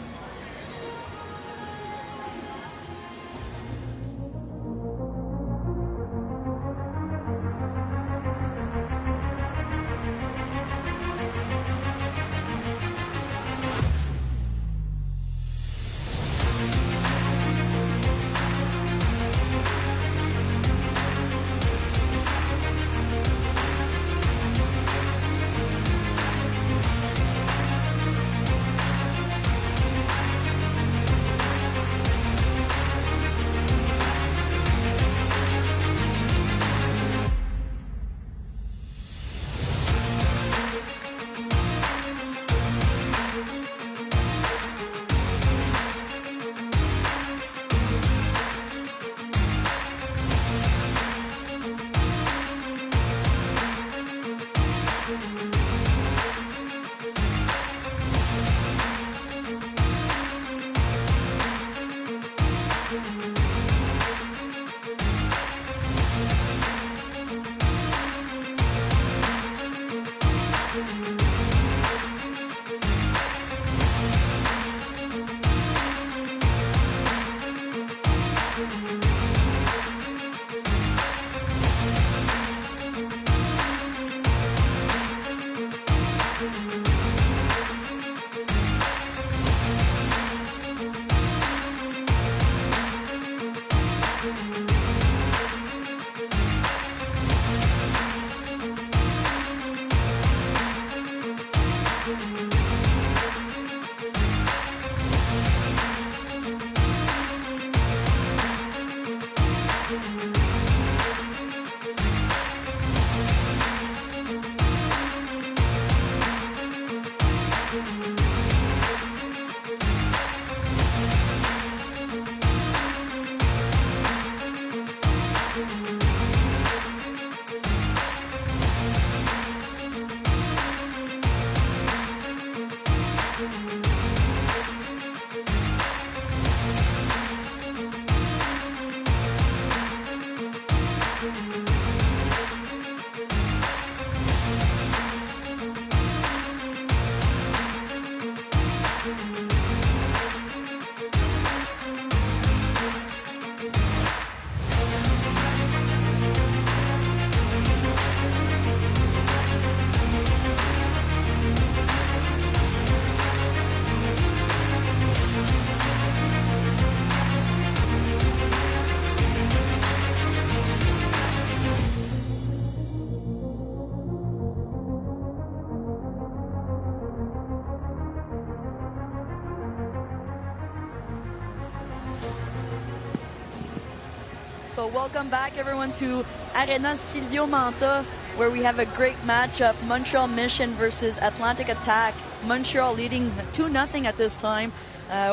So welcome back everyone to Arena Sylvio Mantha, where we have a great matchup, Montreal Mission versus Atlantic Attack. Montreal leading 2-0 at this time,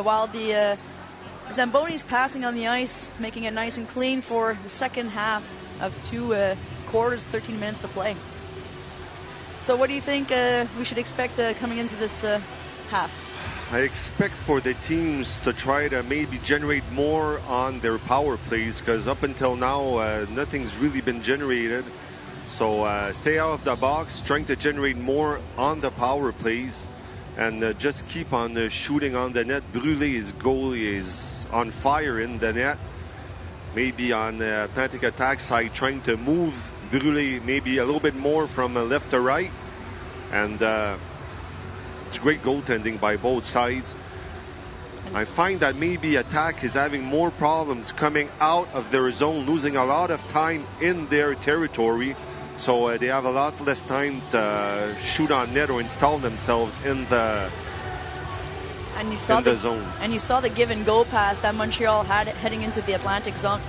while the Zamboni's passing on the ice, making it nice and clean for the second half of 2 quarters, 13 minutes to play. So what do you think we should expect coming into this half? I expect for the teams to try to maybe generate more on their power plays, because up until now nothing's really been generated. So stay out of the box, trying to generate more on the power plays, and just keep on shooting on the net. Brûlé's goal is on fire in the net. Maybe on the Atlantic Attack side, trying to move Brûlé maybe a little bit more from left to right. And it's great goaltending by both sides. I find that maybe Attack is having more problems coming out of their zone, losing a lot of time in their territory. So they have a lot less time to shoot on net or install themselves in the zone. And you saw the give and go pass that Montreal had heading into the Atlantic zone.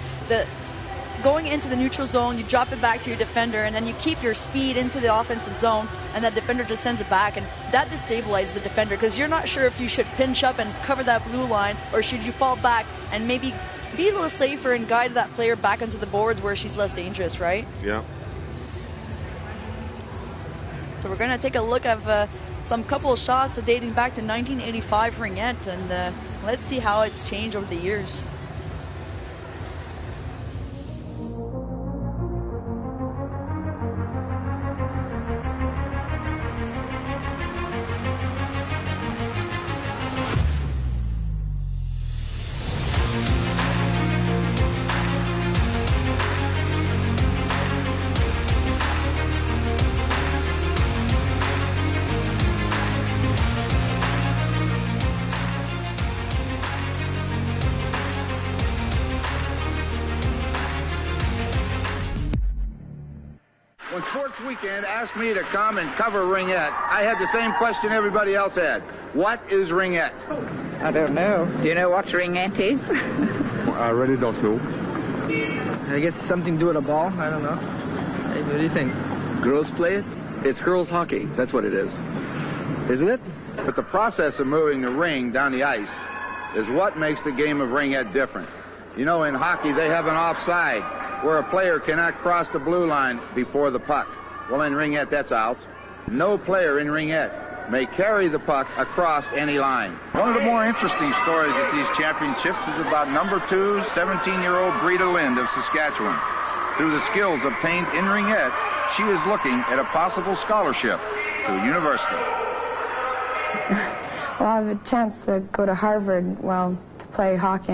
Going into the neutral zone, you drop it back to your defender, and then you keep your speed into the offensive zone, and that defender just sends it back, and that destabilizes the defender, because you're not sure if you should pinch up and cover that blue line, or should you fall back and maybe be a little safer and guide that player back onto the boards where she's less dangerous, right? Yeah. So we're going to take a look at some couple of shots dating back to 1985 Ringette, and let's see how it's changed over the years. When Sports Weekend asked me to come and cover Ringette, I had the same question everybody else had. What is Ringette? I don't know. Do you know what Ringette is? I really don't know. I guess something to do with a ball. I don't know. Hey, what do you think? Girls play it? It's girls hockey. That's what it is. Isn't it? But the process of moving the ring down the ice is what makes the game of Ringette different. You know, in hockey, they have an offside where a player cannot cross the blue line before the puck. Well, in Ringette, that's out. No player in Ringette may carry the puck across any line. One of the more interesting stories at these championships is about number 2, 17-year-old Brita Lind of Saskatchewan. Through the skills obtained in Ringette, she is looking at a possible scholarship to a university. Well, I have a chance to go to Harvard, to play hockey.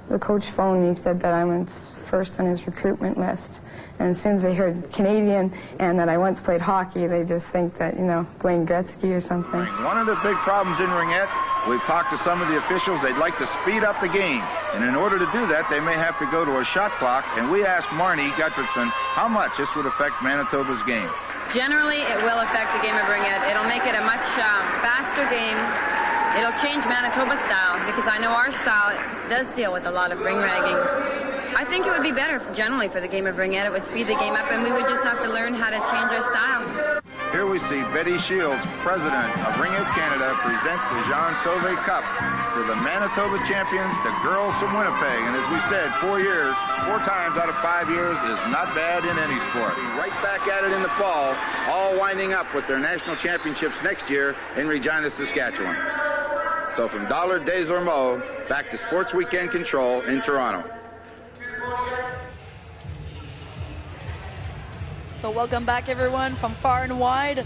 The coach phoned me, said that I went first on his recruitment list. And as soon as they heard Canadian and that I once played hockey, they just think that, Wayne Gretzky or something. One of the big problems in Ringette, we've talked to some of the officials, they'd like to speed up the game. And in order to do that, they may have to go to a shot clock. And we asked Marnie Gutfredson how much this would affect Manitoba's game. Generally, it will affect the game of Ringette. It'll make it a much faster game. It'll change Manitoba's style, because I know our style does deal with a lot of ring ragging. I think it would be better generally for the game of Ringette. It would speed the game up, and we would just have to learn how to change our style. Here we see Betty Shields, president of Ringette Canada, present the Jean Sauvé Cup to the Manitoba champions, the girls from Winnipeg. And as we said, 4 times out of 5 years is not bad in any sport. Right back at it in the fall, all winding up with their national championships next year in Regina, Saskatchewan. So from Dollard Desormeaux, back to Sports Weekend Control in Toronto. So welcome back, everyone, from far and wide.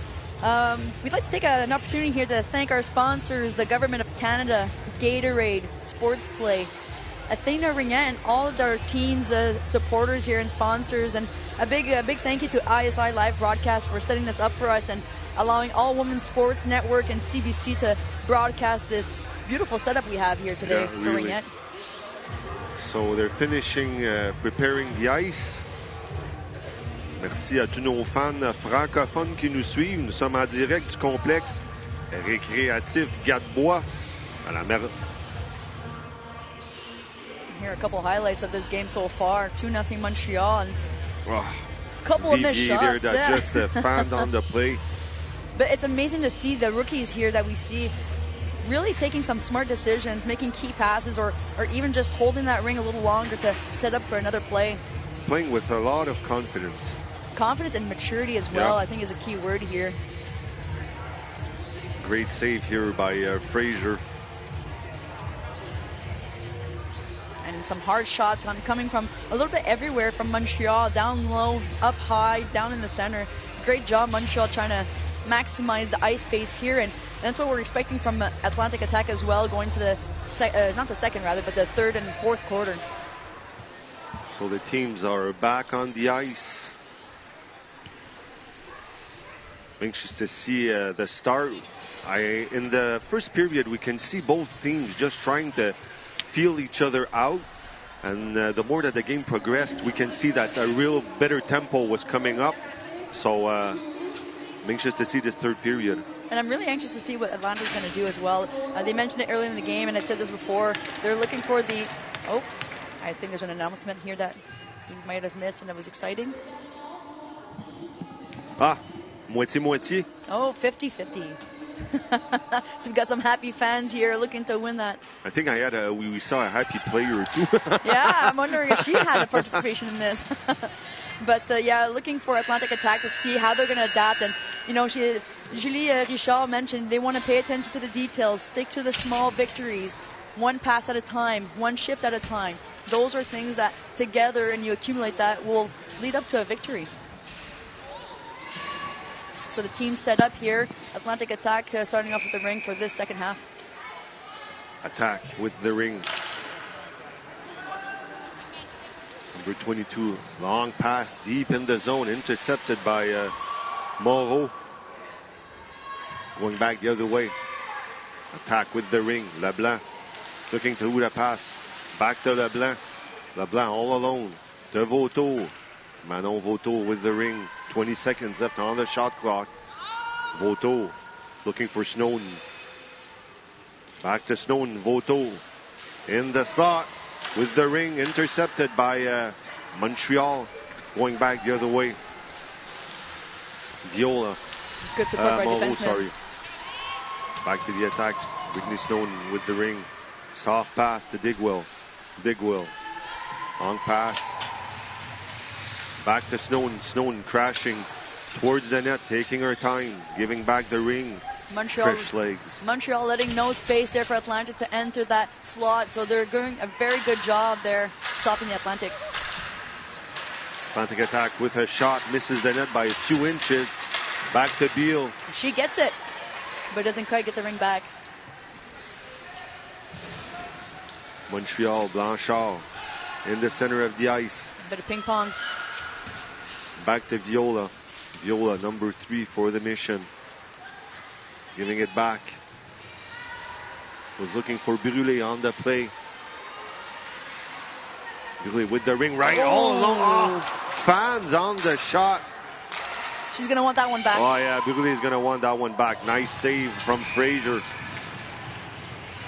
We'd like to take an opportunity here to thank our sponsors, the Government of Canada, Gatorade, Sports Play, Athena Ringette, and all of their teams, supporters here and sponsors. And a big thank you to ISI Live Broadcast for setting this up for us and allowing All Women's Sports Network and CBC to broadcast this beautiful setup we have here today for Ringette. So they're finishing, preparing the ice. Merci à tous nos fans francophones qui nous suivent. Nous sommes en direct du complexe récréatif Gadebois à la mer. Here here a couple highlights of this game so far. 2-0 Montreal, and oh, couple of missed shots. There that just found on the play. But it's amazing to see the rookies here that we see really taking some smart decisions, making key passes, or even just holding that ring a little longer to set up for another play. Playing with a lot of confidence. Confidence and maturity as well, I think, is a key word here. Great save here by Fraser. And some hard shots coming from a little bit everywhere from Montreal, down low, up high, down in the center. Great job, Montreal, trying to maximize the ice space here, and that's what we're expecting from Atlantic Attack as well, going to the not the second rather, but the third and fourth quarter. So the teams are back on the ice. Anxious to see the start. In the first period, we can see both teams just trying to feel each other out, and the more that the game progressed, we can see that a real better tempo was coming up. So I'm anxious to see this third period. And I'm really anxious to see what Atlanta's going to do as well. They mentioned it early in the game, and I said this before. They're looking for the... Oh, I think there's an announcement here that we might have missed, and it was exciting. Moitié-moitié. Oh, 50-50. So we've got some happy fans here looking to win that. I think we saw a happy player or two. Yeah, I'm wondering if she had a participation in this. But yeah, looking for Atlantic Attack to see how they're going to adapt. And, you know, Julie Richard mentioned they want to pay attention to the details, stick to the small victories, one pass at a time, one shift at a time. Those are things that together, and you accumulate that, will lead up to a victory. So the team set up here. Atlantic Attack starting off with the ring for this second half. Attack with the ring. Number 22, long pass deep in the zone, intercepted by Moreau. Going back the other way. Attack with the ring. Leblanc looking to who the pass. Back to Leblanc. Leblanc all alone. To Vautour. Manon Vautour with the ring. 20 seconds left on the shot clock. Vautour looking for Snowden. Back to Snowden. Vautour in the slot with the ring, intercepted by Montreal. Going back the other way. Viola. Good support by defenseman. Sorry. Back to the attack. Whitney Snowden with the ring. Soft pass to Digwell. Digwell. Long pass. Back to Snowden. Snowden crashing towards the net, taking her time, giving back the ring. Montreal, fresh legs. Montreal letting no space there for Atlantic to enter that slot. So they're doing a very good job there, stopping the Atlantic. Atlantic Attack with a shot, misses the net by a few inches. Back to Beal. She gets it, but doesn't quite get the ring back. Montreal, Blanchard in the center of the ice. A bit of ping pong. Back to Viola. Viola, number 3 for the mission. Giving it back. Was looking for Brûlé on the play. Brûlé with the ring right all along. Fans on the shot. She's going to want that one back. Oh, yeah, Brûlé is going to want that one back. Nice save from Fraser.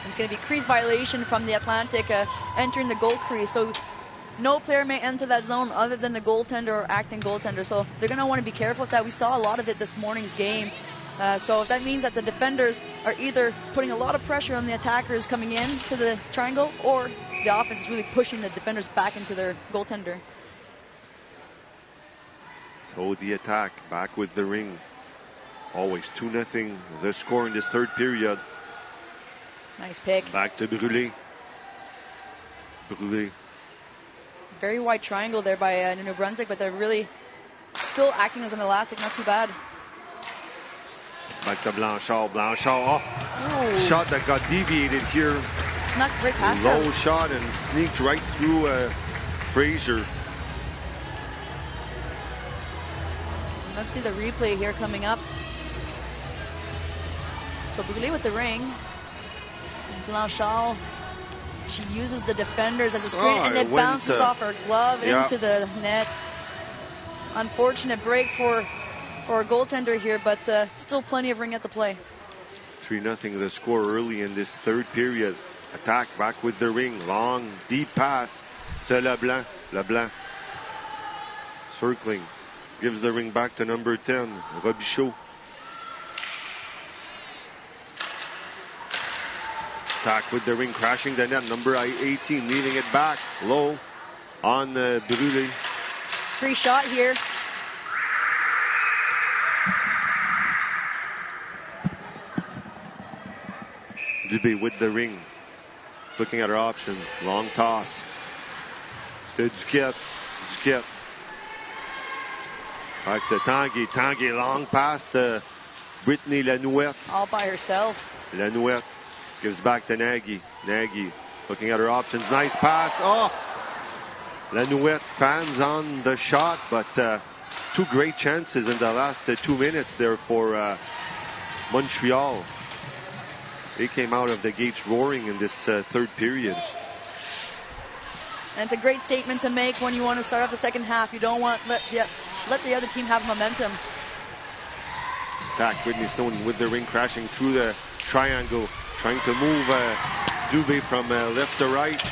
It's going to be crease violation from the Atlantic entering the goal crease. So no player may enter that zone other than the goaltender or acting goaltender. So they're going to want to be careful with that. We saw a lot of it this morning's game. So that means that the defenders are either putting a lot of pressure on the attackers coming in to the triangle, or the offense is really pushing the defenders back into their goaltender. So the attack back with the ring. Always 2-0 the score in this third period. Nice pick. Back to Brûlé. Brûlé. Very wide triangle there by New Brunswick, but they're really still acting as an elastic, not too bad. Back to Blanchard. Blanchard. Oh. Shot that got deviated here. Snuck right past Low him. shot and sneaked right through Fraser. Let's see the replay here coming up. So Brûlé with the ring. Blanchard, she uses the defenders as a screen, and it bounces off her glove into the net. Unfortunate break for a goaltender here, but still plenty of Ringette to play. 3-0 the score early in this third period. Attack back with the ring. Long, deep pass to Leblanc. Leblanc circling. Gives the ring back to number 10, Robichaud. Attack with the ring, crashing the net. Number 18, leaving it back low on Brûlé. Free shot here. Dubé with the ring. Looking at her options. Long toss to Duquette. Duquette. Back to Tanguay. Tanguay, long pass to Brittany Lanouette. All by herself. Lanouette gives back to Nagy. Nagy looking at her options. Nice pass. Oh! Lanouette fans on the shot, but two great chances in the last 2 minutes there for Montreal. They came out of the gates roaring in this third period. And it's a great statement to make when you want to start off the second half. You don't want let the other team have momentum. Attack, Whitney Snowden with the ring, crashing through the triangle, trying to move Dubé from left to right.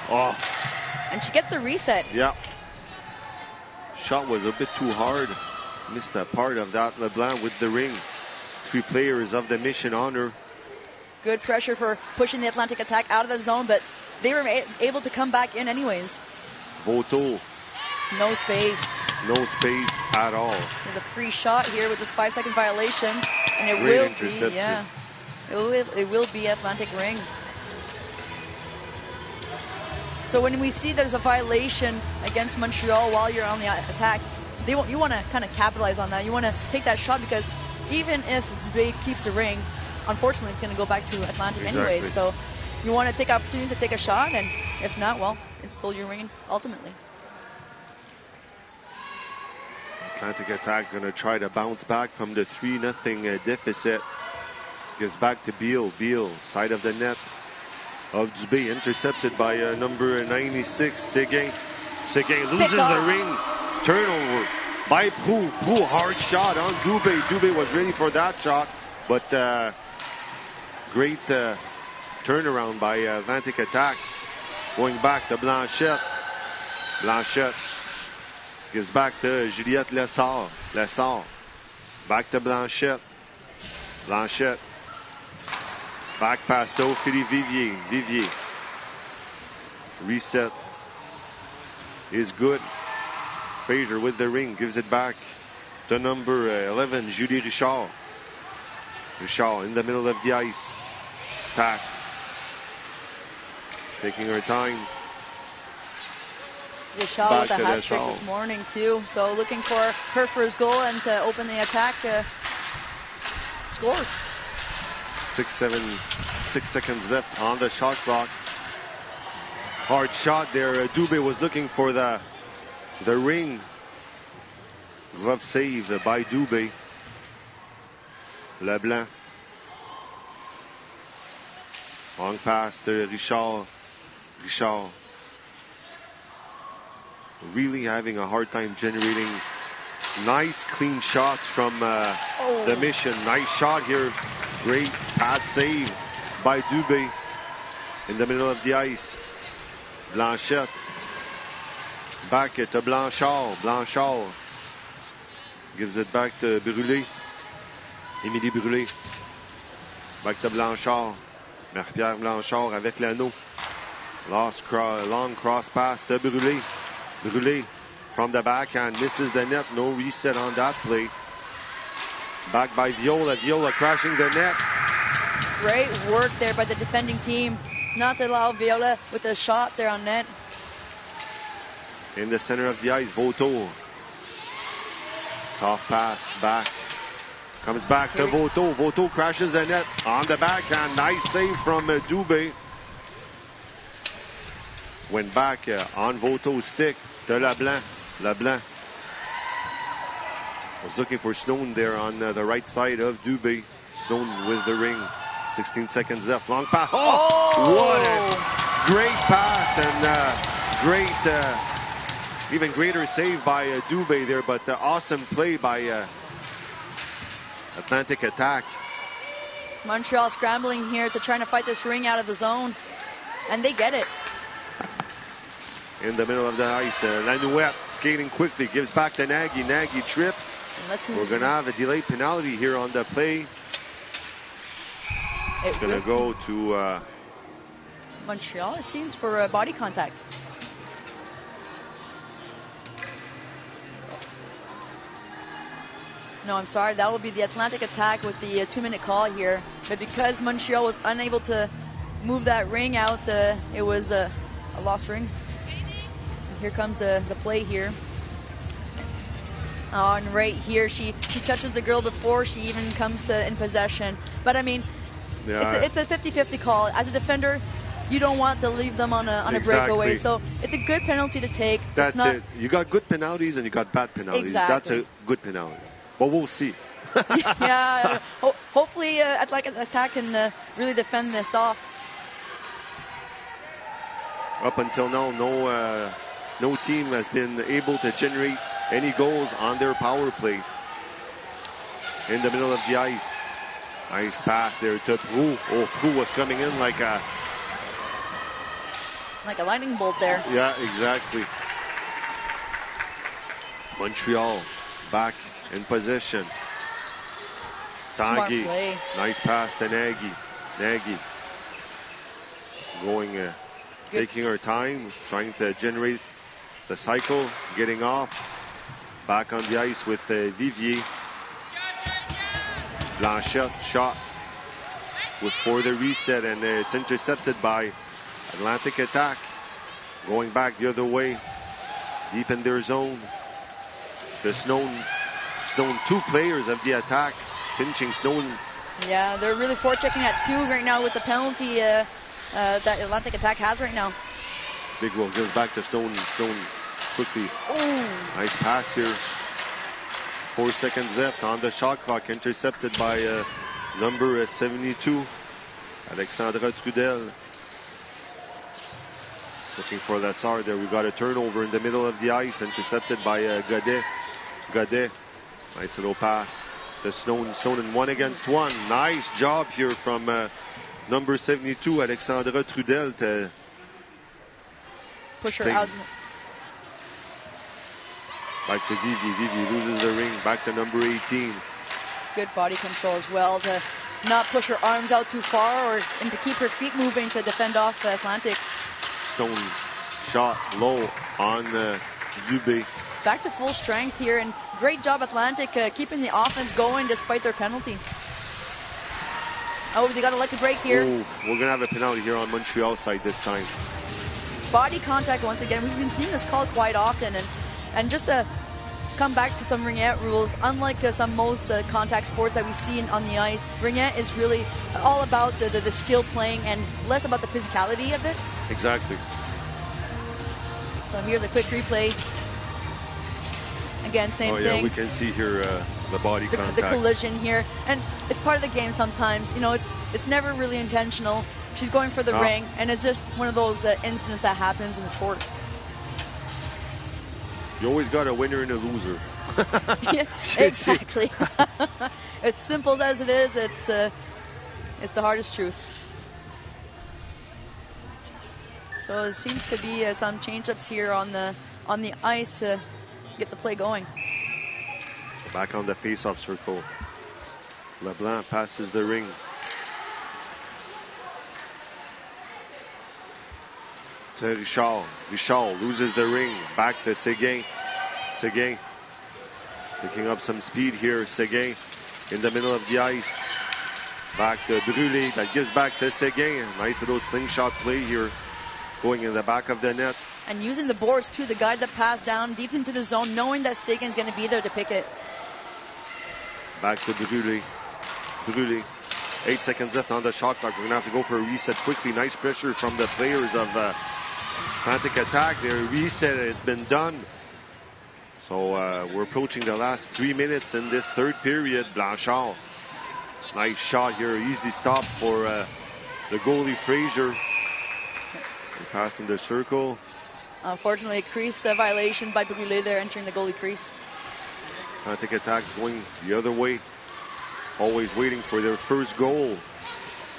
Oh. And she gets the reset. Yeah. Shot was a bit too hard. Missed a part of that. LeBlanc with the ring. 3 players of the mission on her. Good pressure for pushing the Atlantic Attack out of the zone, but they were able to come back in anyways. Voto. No space. No space at all. There's a free shot here with this 5-second violation, and it Great will interception. be, yeah, it will be Atlantic ring. So when we see there's a violation against Montreal while you're on the attack, you want to kind of capitalize on that. You want to take that shot, because even if Dubé keeps the ring, unfortunately it's going to go back to Atlantic anyway. So you want to take opportunity to take a shot, and if not, well, it's still your ring ultimately. Atlantic Attack going to try to bounce back from the 3-0 deficit. Gives back to Beal. Beal, side of the net of Dubé, intercepted by number 96, Seguin. Seguin loses the ring. Turnover by Prou. Prou, hard shot on Dubé. Dubé was ready for that shot, but great turnaround by Atlantic Attack. Going back to Blanchette. Blanchette gives back to Juliette Lessard. Lessard. Back to Blanchette. Blanchette. Back pass to Philippe Vivier. Vivier. Reset is good. Fraser with the ring. Gives it back to number 11, Julie Richard. Richard in the middle of the ice. Attack. Taking her time. Richard with a hat trick this morning too. So looking for her first goal and to open the attack. Score. 6 seconds left on the shot clock. Hard shot there. Dubé was looking for the ring. Glove save by Dubé. Leblanc. Long pass to Richard. Richard. Really having a hard time generating nice clean shots from the mission. Nice shot here. Great pad save by Dubé in the middle of the ice. Blanchette. Back to Blanchard. Blanchard gives it back to Brûlé. Émilie Brûlé. Back to Blanchard. Marie-Pierre Blanchard avec l'anneau. Long cross pass to Brûlé. Brûlé from the backhand misses the net. No reset on that play. Back by Viola. Viola crashing the net. Great work there by the defending team. Not to allow Viola with a shot there on net. In the center of the ice, Voto. Soft pass back. Comes back to Voto. Voto crashes the net on the backhand. Nice save from Dubé. Went back on Voto's stick to Leblanc. Leblanc was looking for Snowden there on the right side of Dubé. Snowden with the ring. 16 seconds left. Long pass. Oh! What a great pass and great, even greater save by Dubé there. But awesome play by Atlantic Attack. Montreal scrambling here to try to fight this ring out of the zone. And they get it. In the middle of the ice, Lanouette skating quickly, gives back to Nagy. Nagy trips. We're going to have a delayed penalty here on the play. It's going to go to Montreal, it seems, for body contact. No, I'm sorry. That will be the Atlantic Attack with the 2-minute call here. But because Montreal was unable to move that ring out, it was a lost ring. And here comes the play here. Oh, and right here, she touches the girl before she even comes in possession. But I mean, it's a 50-50 call. As a defender, you don't want to leave them on a breakaway. So it's a good penalty to take. That's it. You got good penalties and you got bad penalties. Exactly. That's a good penalty. But we'll see. Yeah, hopefully Atlantic Attack can really defend this off. Up until now, no team has been able to generate any goals on their power play. In the middle of the ice. Nice pass there to Proulx. Oh, Proulx was coming in like a lightning bolt there. Yeah, exactly. Montreal back in possession. Smart Tanguy, play. nice pass to Nagy. Nagy going, taking her time, trying to generate the cycle, getting off. Back on the ice with Vivier. Blanchette shot for the reset, and it's intercepted by Atlantic Attack. Going back the other way, deep in their zone. The Snowden, two players of the Attack, pinching Snowden. Yeah, they're really forechecking at 2 right now with the penalty that Atlantic Attack has right now. Big Will gives back to Snowden. Snowden quickly. Ooh. Nice pass here. 4 seconds left on the shot clock, intercepted by number 72, Alexandra Trudel. Looking for Lassard there. We got a turnover in the middle of the ice, intercepted by Godet. Godet, nice little pass to Snowden. Snowden 1 against 1. Nice job here from number 72, Alexandra Trudel, to push her out. Back to Vivi. Vivi loses the ring. Back to number 18. Good body control as well to not push her arms out too far and to keep her feet moving to defend off Atlantic. Stone shot low on Dubé. Back to full strength here, and great job Atlantic keeping the offense going despite their penalty. Oh, they got a lucky break here. Oh, we're going to have a penalty here on Montreal side this time. Body contact once again. We've been seeing this call quite often, and just to come back to some ringette rules, unlike most contact sports that we see on the ice, ringette is really all about the skill playing and less about the physicality of it. Exactly. So here's a quick replay. Again, same thing. Oh yeah, we can see here the body contact. The collision here, and it's part of the game sometimes. You know, it's never really intentional. She's going for the ring, and it's just one of those incidents that happens in the sport. You always got a winner and a loser. Yeah, exactly. As simple as it is, it's the hardest truth. So it seems to be some change-ups here on the ice to get the play going. Back on the face-off circle. LeBlanc passes the ring. To Richard. Richard loses the ring. Back to Séguin. Séguin picking up some speed here. Séguin in the middle of the ice. Back to Brûlé. That gives back to Séguin. Nice little slingshot play here. Going in the back of the net. And using the boards too, the guy that passed down deep into the zone, knowing that Séguin's going to be there to pick it. Back to Brûlé. Brûlé. 8 seconds left on the shot clock. We're going to have to go for a reset quickly. Nice pressure from the players of Atlantic Attack. Their reset has been done. So we're approaching the last 3 minutes in this third period. Blanchard. Nice shot here. Easy stop for the goalie Fraser. He passed in the circle. Unfortunately, a crease violation by Brûlé there, entering the goalie crease. Atlantic Attack's going the other way. Always waiting for their first goal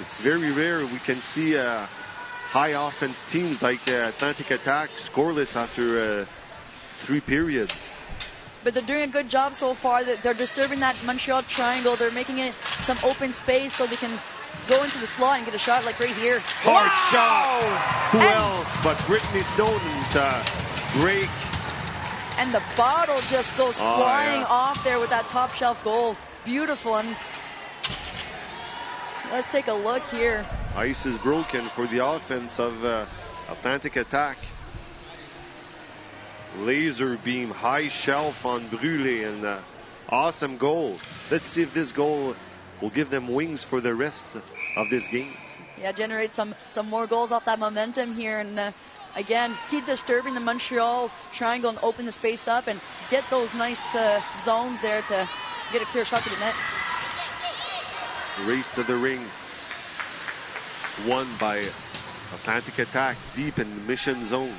It's very rare we can see high offense teams like Atlantic Attack scoreless after 3 periods. But they're doing a good job so far. They're disturbing that Montreal triangle. They're making it some open space so they can go into the slot and get a shot like right here. Hard shot. Who else but Brittany Snowden to break. And the bottle just goes flying off there with that top shelf goal. Beautiful. And let's take a look here. Ice is broken for the offense of Atlantic Attack. Laser beam, high shelf on Brûlé, and awesome goal. Let's see if this goal will give them wings for the rest of this game. Yeah, generate some more goals off that momentum here, and again, keep disturbing the Montreal triangle and open the space up and get those nice zones there to get a clear shot to the net. Race to the ring. Won by Atlantic Attack deep in the mission zone.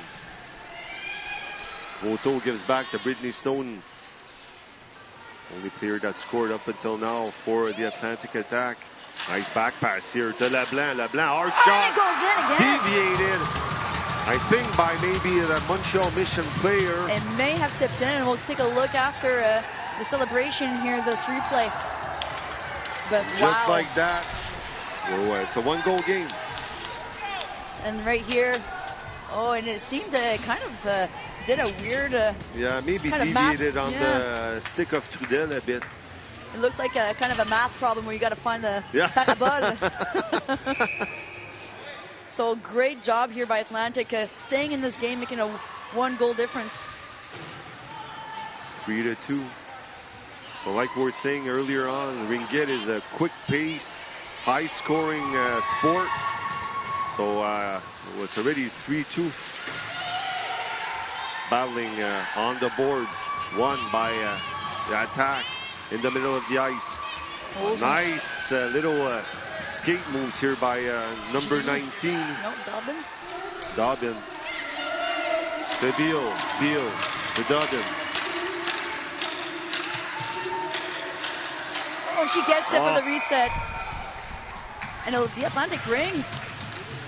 Voto gives back to Brittany Snowden. Only player that scored up until now for the Atlantic Attack. Nice back pass here to LeBlanc. LeBlanc, hard shot. And it goes in again. Deviated. I think by maybe the Montreal Mission player. It may have tipped in, and we'll take a look after the celebration here, this replay. But just like that. Oh, it's a 1-goal game. And right here, and it seemed to kind of did a weird. Yeah, maybe deviated on the stick of Trudel a bit. It looked like a kind of a math problem where you got to find the bud. So great job here by Atlantic, staying in this game, making a 1-goal difference. 3-2. So like we were saying earlier on, Ringette is a quick pace, high scoring sport. So it's already 3-2. Battling on the boards, won by the Attack in the middle of the ice. Nice little skate moves here by number 19. No, Dobbin. Dobbin. To Beal. Beal to Dobbin. Oh, she gets it for the reset. And it'll be Atlantic ring.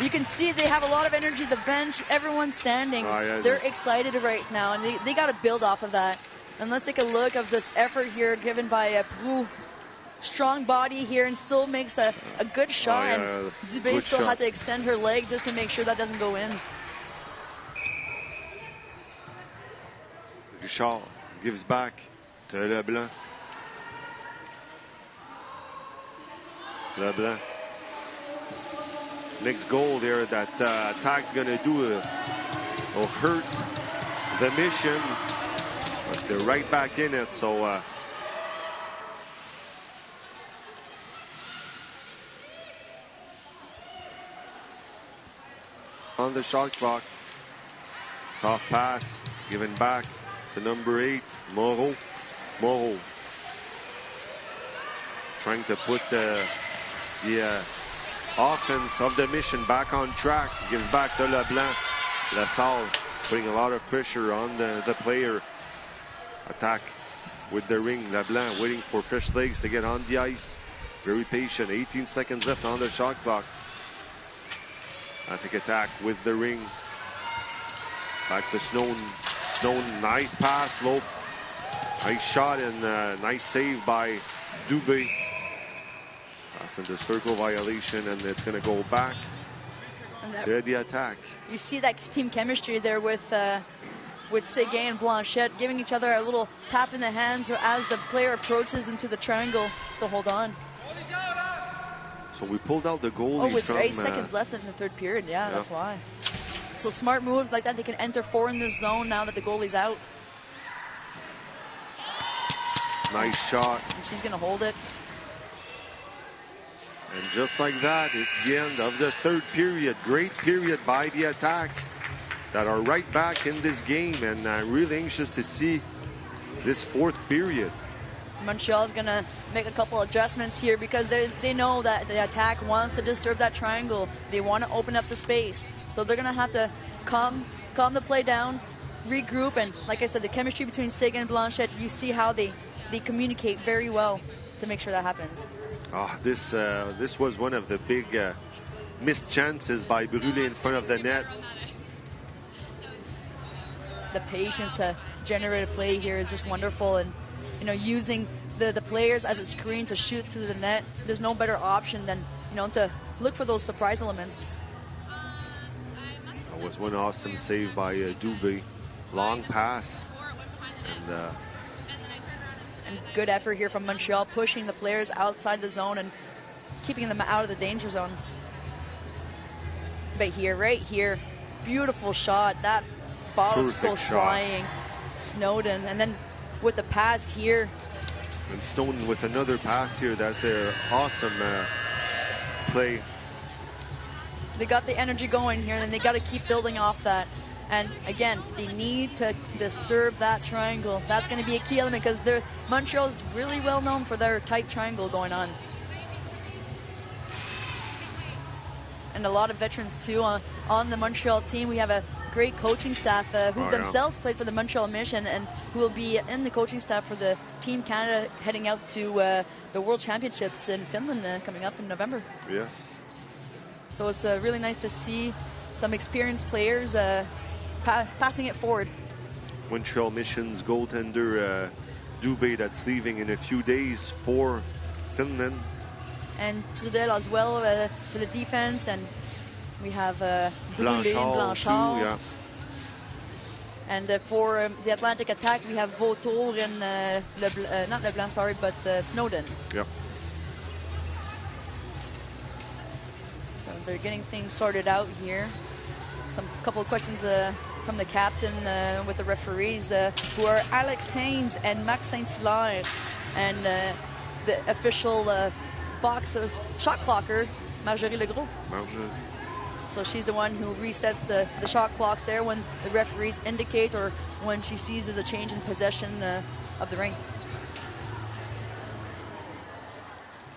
You can see they have a lot of energy. The bench, everyone's standing. They're excited right now, and they got to build off of that. And let's take a look of this effort here given by Prou. Strong body here and still makes a good shot. And Dubé still had to extend her leg just to make sure that doesn't go in. Richard gives back to Leblanc. Leblanc. Next goal there that Attack's going to do will hurt the mission. But they're right back in it, so on the shot clock. Soft pass given back to number 8, Moreau. Moreau trying to put the offense of the mission back on track. Gives back to LeBlanc. LaSalle putting a lot of pressure on the player. Attack with the ring. LeBlanc waiting for fresh legs to get on the ice. Very patient. 18 seconds left on the shot clock. Atlantic Attack with the ring. Back to Snowden. Snowden, nice pass, low. Nice shot and nice save by Dubé. That's in the circle violation, and it's going to go back to the Attack. You see that team chemistry there with Séguin and Blanchette giving each other a little tap in the hands as the player approaches into the triangle to hold on. So we pulled out the goalie with from 8 seconds left in the third period. Yeah, that's why. So smart moves like that. They can enter 4 in this zone now that the goalie's out. Nice shot. And she's going to hold it. And just like that, it's the end of the third period. Great period by the Attack that are right back in this game, and I'm really anxious to see this fourth period. Montreal's going to make a couple adjustments here because they know that the Attack wants to disturb that triangle. They want to open up the space. So they're going to have to calm the play down, regroup, and like I said, the chemistry between Séguin and Blanchette, you see how they communicate very well to make sure that happens. Oh, this was one of the big missed chances by Brûlé in front of the net. The patience to generate a play here is just wonderful, and you know, using the players as a screen to shoot to the net. There's no better option than, you know, to look for those surprise elements. That was one awesome save by Dubé. Long pass. And good effort here from Montreal, pushing the players outside the zone and keeping them out of the danger zone. But here, right here, beautiful shot. That ball goes flying. Snowden, and then with the pass here. And Snowden with another pass here. That's an awesome play. They got the energy going here, and they got to keep building off that. And again, they need to disturb that triangle. That's going to be a key element, because Montreal is really well known for their tight triangle going on. And a lot of veterans too on the Montreal team. We have a great coaching staff who themselves played for the Montreal Mission, and who will be in the coaching staff for the Team Canada heading out to the World Championships in Finland coming up in November. Yes. So it's really nice to see some experienced players passing it forward. Montreal Mission's goaltender Dubé, that's leaving in a few days for Finland. And Trudel as well for the defense, and we have Blanchard. Too, yeah. And for the Atlantic attack, we have Vautour and not Leblanc, sorry, but Snowden. Yep. So they're getting things sorted out here. Some couple of questions from the captain with the referees, who are Alex Haynes and Max Saint-Hilaire, and the official box shot clocker, Marjorie Legros. So she's the one who resets the shot clocks there when the referees indicate, or when she sees there's a change in possession of the ring.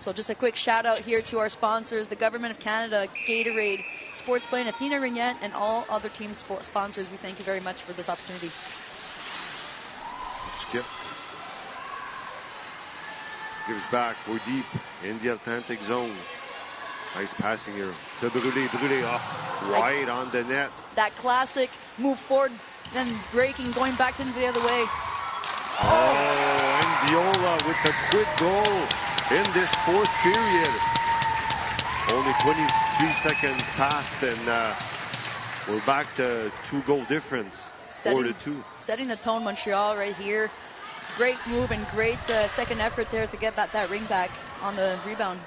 So just a quick shout out here to our sponsors, the Government of Canada, Gatorade, Sports Play, and Athena Ringette, and all other team sponsors. We thank you very much for this opportunity. Skipped. Gives back. We're deep in the Atlantic zone. Nice passing here to Brûlé. Brûlé wide on the net. That classic move forward, then breaking, going back the other way. Oh, and Viola with the quick goal in this fourth period. Only 23 seconds passed, and we're back to 2-goal difference, 4-2. Setting the tone, Montreal right here. Great move and great second effort there to get that ring back on the rebound.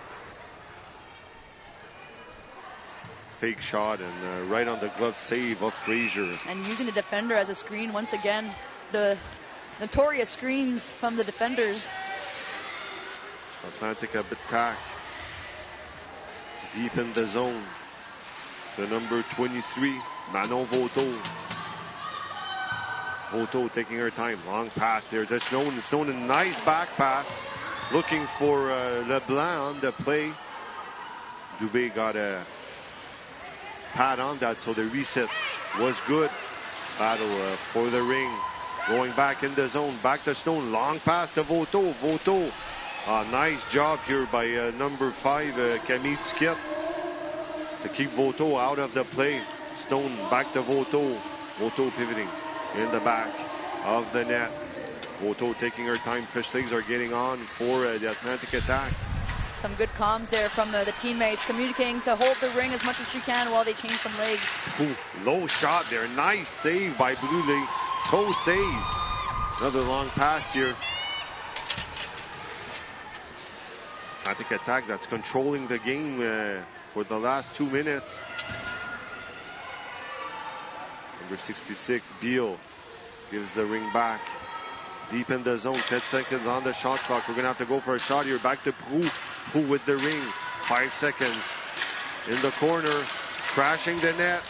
Fake shot and right on the glove save of Fraser. And using the defender as a screen once again. The notorious screens from the defenders. Atlantic attack. Deep in the zone. The number 23, Manon Vautour. Vautour taking her time. Long pass there to Snowden. Snowden, nice back pass. Looking for Leblanc on the play. Dubé got a pad on that, so the reset was good. Battle for the ring. Going back in the zone. Back to Snowden. Long pass to Vautour. Vautour. Nice job here by number 5, Camille Duquette, to keep Vautour out of the play. Snowden back to Vautour. Vautour pivoting in the back of the net. Vautour taking her time. Fish legs are getting on for the Atlantic attack. Some good comms there from the teammates, communicating to hold the ring as much as she can while they change some legs. Ooh, low shot there. Nice save by Brûlé. Toe save. Another long pass here. Atlantic attack that's controlling the game for the last 2 minutes. Number 66, Beal, gives the ring back. Deep in the zone, 10 seconds on the shot clock. We're going to have to go for a shot here. Back to Proulx. Proulx with the ring. 5 seconds. In the corner, crashing the net.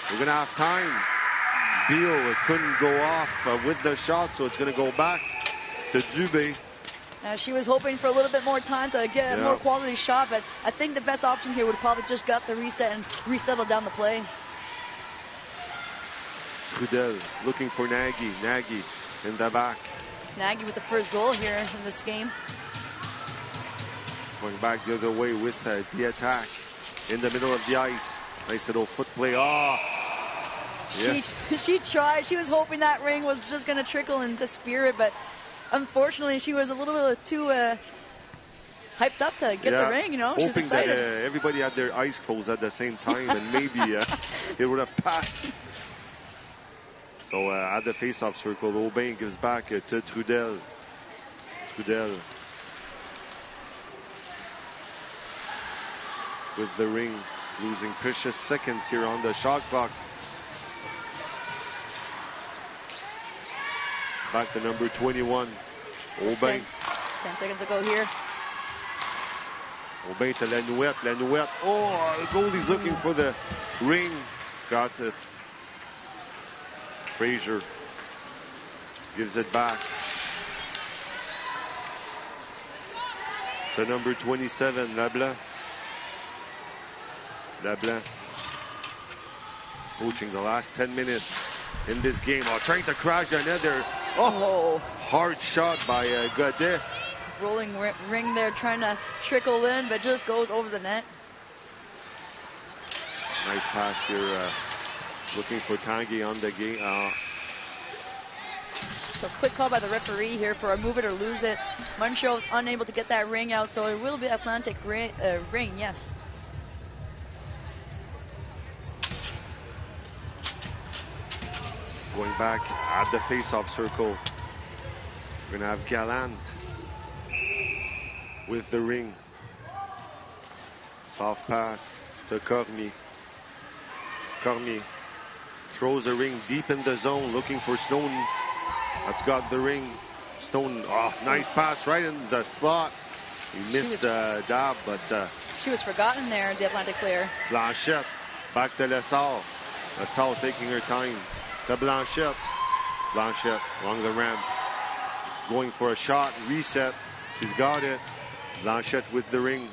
We're going to have time. Beal couldn't go off with the shot, so it's going to go back to Dubé. She was hoping for a little bit more time to get a more quality shot, but I think the best option here would probably just got the reset and resettle down the play. Trudel looking for Nagy. Nagy in the back. Nagy with the first goal here in this game. Going back the other way with the attack in the middle of the ice. Nice little foot play. Oh, yes. She tried. She was hoping that ring was just going to trickle into Spirit, but unfortunately, she was a little bit too hyped up to get the ring. You know, she was excited. Hoping that everybody had their eyes closed at the same time, and maybe it would have passed. So at the face-off circle, Aubin gives back to Trudel. Trudel with the ring, losing precious seconds here on the shot clock. Back to number 21, Aubin. 10 seconds to go here. Aubin to Lanouette. Lanouette. Oh, the goalie's looking for the ring. Got it. Fraser gives it back to number 27, Lablanc. Lablanc coaching the last 10 minutes in this game. Oh, trying to crash the net there. Oh, hard shot by Godet. Rolling ring there, trying to trickle in, but just goes over the net. Nice pass here. Looking for Tanguy on the game. So quick call by the referee here for a move it or lose it. Montreal was unable to get that ring out, so it will be Atlantic ring, yes. Going back at the face-off circle. We're going to have Gallant with the ring. Soft pass to Cormier. Cormier throws the ring deep in the zone, looking for Stone. That's got the ring. Stone, oh, nice pass right in the slot. He missed dab, but... she was forgotten there, the Atlantic player. Blanchette, back to Lessard. Lessard taking her time. To Blanchette. Blanchette along the ramp. Going for a shot, reset. She's got it. Blanchette with the ring.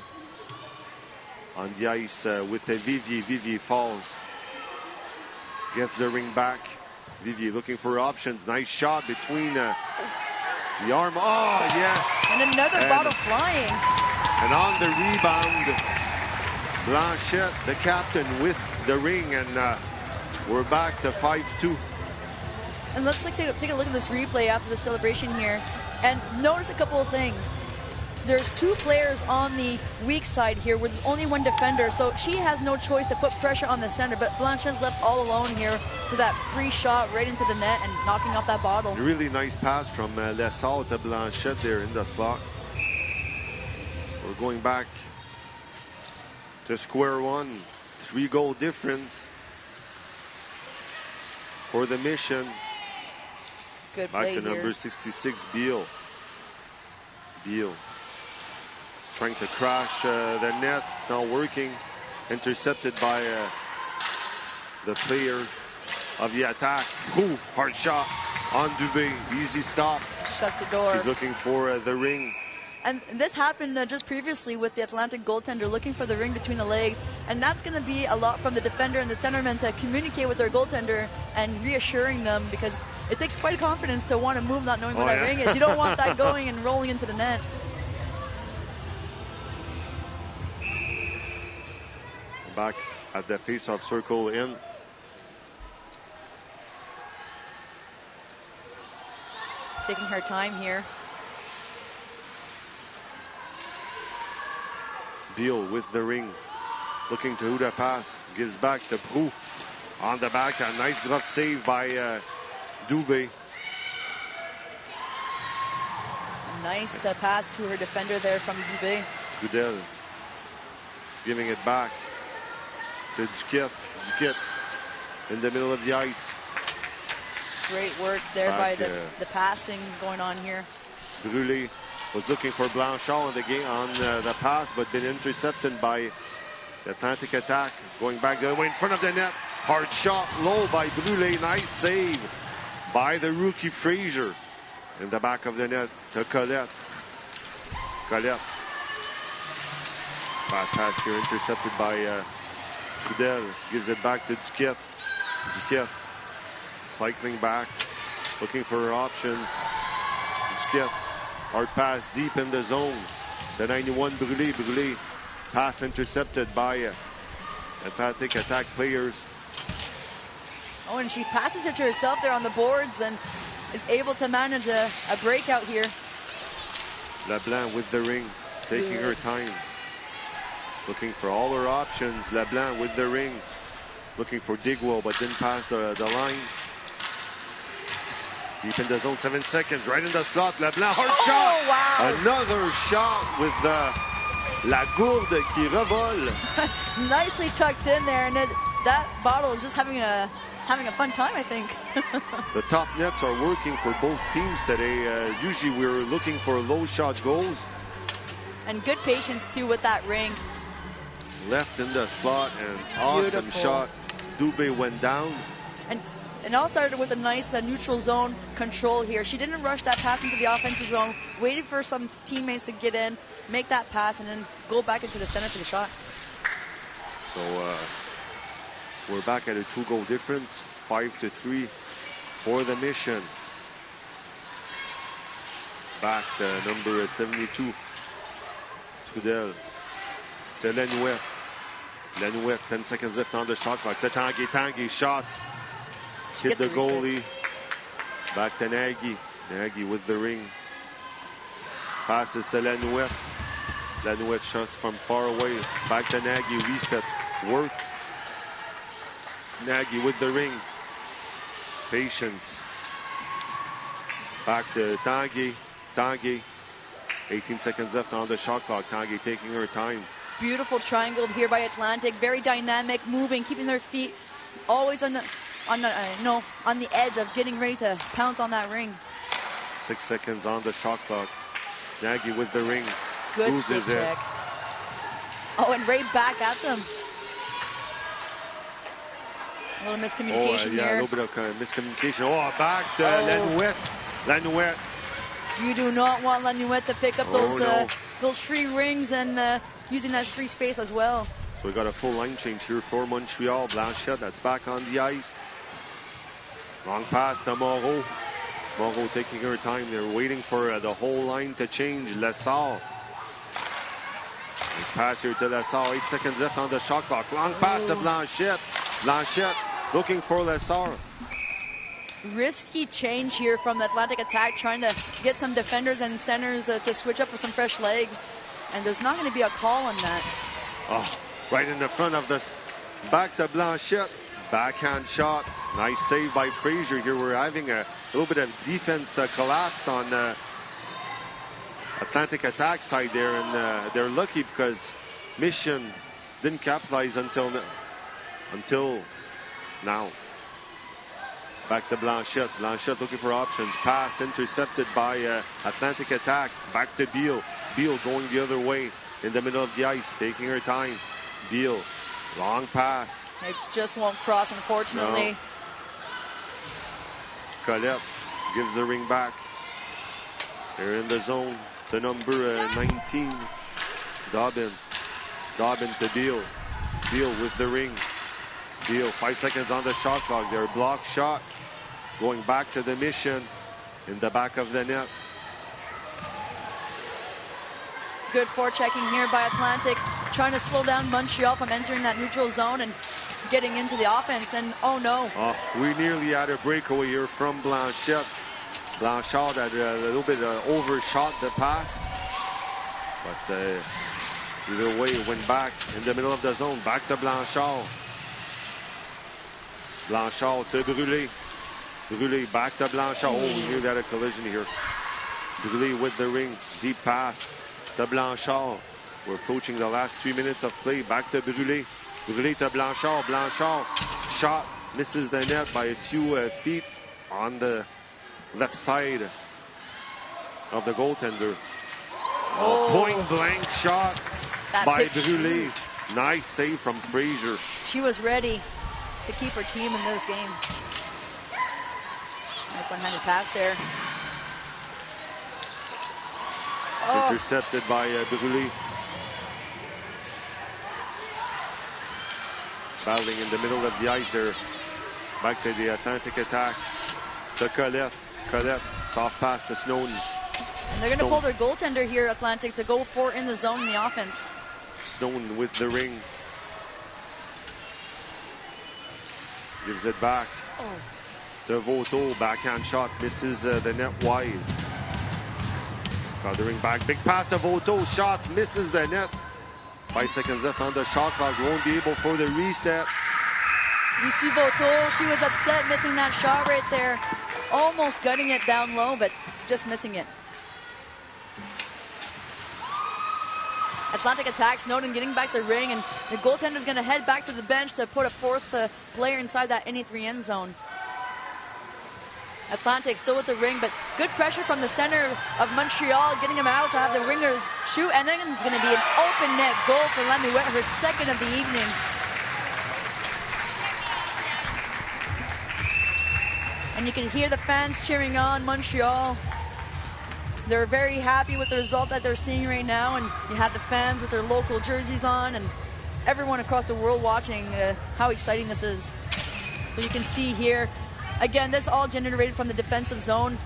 On the ice with Vivier. Vivier falls. Gets the ring back. Vivier looking for options. Nice shot between the arm. Oh, yes. And another bottle flying. And on the rebound, Blanchette, the captain, with the ring. And we're back to 5-2. And let's take a look at this replay after the celebration here. And notice a couple of things. There's two players on the weak side here where there's only one defender, so she has no choice to put pressure on the center, but Blanchette's left all alone here for that free shot right into the net and knocking off that bottle. Really nice pass from Lessard to Blanchette there in the slot. We're going back to square one. 3-goal difference for the mission. Good play back to here. number 66, Beal. Beal trying to crash the net. It's not working. Intercepted by the player of the attack. Ooh, hard shot on Dubé. Easy stop. Shuts the door. He's looking for the ring. And this happened just previously with the Atlantic goaltender looking for the ring between the legs. And that's going to be a lot from the defender and the centerman to communicate with their goaltender and reassuring them, because it takes quite a confidence to want to move not knowing where that ring is. You don't want that going and rolling into the net. Back at the face-off circle in. Taking her time here. Beal with the ring. Looking to who to pass. Gives back to Proulx. On the back, a nice glove save by Dubé. Nice pass to her defender there from Dubé. Goudel giving it back to Duquette. Duquette in the middle of the ice. Great work there by the passing going on here. Brûlé was looking for Blanchard on the game on the pass, but been intercepted by the Atlantic attack. Going back the other way in front of the net. Hard shot low by Brûlé. Nice save by the rookie Fraser. In the back of the net to Colette. Colette. Bad pass here intercepted by Trudel. Gives it back to Duquette. Duquette cycling back, looking for options. Duquette. Hard pass deep in the zone. The 91, Brûlé. Brûlé, pass intercepted by Atlantic Attack players. Oh, and she passes it to herself there on the boards and is able to manage a breakout here. LeBlanc with the ring, taking her time. Looking for all her options. LeBlanc with the ring. Looking for Digwell, but didn't pass the line. Deep in the zone, 7 seconds. Right in the slot. LeBlanc, hard shot. Wow. Another shot with La Gourde qui revole. Nicely tucked in there, and that bottle is just having a fun time, I think. The top nets are working for both teams today. Usually we're looking for low shot goals. And good patience, too, with that ring. Left in the slot, and awesome Beautiful shot. Dubé went down. And all started with a nice neutral zone control here. She didn't rush that pass into the offensive zone, waited for some teammates to get in, make that pass, and then go back into the center for the shot. So we're back at a 2-goal difference, 5-3 for the Mission. Back to number 72, Trudel. To Lanouette. Lanouette, 10 seconds left on the shot clock. To Tanguay. Tanguay shots. Hit the goalie. Back to Nagy. Nagy with the ring. Passes to Lanouette. Lanouette shots from far away. Back to Nagy. Reset. Worked. Nagy with the ring. Patience. Back to Tanguay. Tanguay. 18 seconds left on the shot clock. Tanguay taking her time. Beautiful triangle here by Atlantic. Very dynamic, moving, keeping their feet always on the edge of getting ready to pounce on that ring. 6 seconds on the shot clock. Nagy with the ring. Good stick check. Oh, and right back at them. A little miscommunication yeah, here. A little bit of miscommunication. Oh, back to Lanouette. Lanouette. You do not want Lanouette to pick up those free rings and using that free space as well. So we got a full line change here for Montreal. Blanchette, that's back on the ice. Long pass to Moreau. Moreau taking her time. They're waiting for the whole line to change. Lessard. Nice pass here to Lessard. 8 seconds left on the shot clock. Long pass to Blanchette. Blanchette looking for Lessard. Risky change here from the Atlantic Attack, trying to get some defenders and centers to switch up for some fresh legs. And there's not going to be a call on that. Oh, right in the front of this. Back to Blanchette. Backhand shot. Nice save by Fraser here. We're having a little bit of defense collapse on Atlantic Attack side there. And they're lucky because Mission didn't capitalize until now. Back to Blanchette. Blanchette looking for options. Pass intercepted by Atlantic Attack. Back to Beal. Beal going the other way in the middle of the ice, taking her time. Beal, long pass. It just won't cross, unfortunately. No. Colette gives the ring back. They're in the zone. The number 19, Dobbin. Dobbin to Beal. Beal with the ring. Beal, 5 seconds on the shot clock. Their block shot going back to the Mission in the back of the net. Good forechecking here by Atlantic, trying to slow down Montreal from entering that neutral zone and getting into the offense. And oh no. We nearly had a breakaway here from Blanchette. Blanchard had a little bit overshot the pass. But either way, it went back in the middle of the zone. Back to Blanchard. Blanchard to Brûlé. Brûlé back to Blanchard. Oh, we nearly had a collision here. Brûlé with the ring. Deep pass to Blanchard. We're approaching the last 3 minutes of play. Back to Brûlé. Brûlé to Blanchard. Blanchard shot misses the net by a few feet on the left side of the goaltender. Point blank shot by Brûlé. Nice save from Fraser. She was ready to keep her team in this game. Nice one-handed pass there. Intercepted by Brûlé. Battling in the middle of the ice there. Back to the Atlantic Attack. To Colette. Colette, soft pass to Snowden. And they're going to pull their goaltender here, Atlantic, to go for in the zone in the offense. Snowden with the ring. Gives it back. De Voto, backhand shot, misses the net wide. Got the ring back, big pass to Voto, shots, misses the net. 5 seconds left on the shot clock, won't be able for the reset. You see Voto, she was upset missing that shot right there. Almost gutting it down low, but just missing it. Atlantic attacks, Snowden getting back the ring, and the goaltender's going to head back to the bench to put a fourth player inside that NE3 end zone. Atlantic still with the ring, but good pressure from the center of Montreal, getting him out to have the ringers shoot, and then it's going to be an open net goal for Lanuette, her second of the evening. And you can hear the fans cheering on Montreal. They're very happy with the result that they're seeing right now, and you have the fans with their local jerseys on, and everyone across the world watching how exciting this is. So you can see here, again, this all generated from the defensive zone,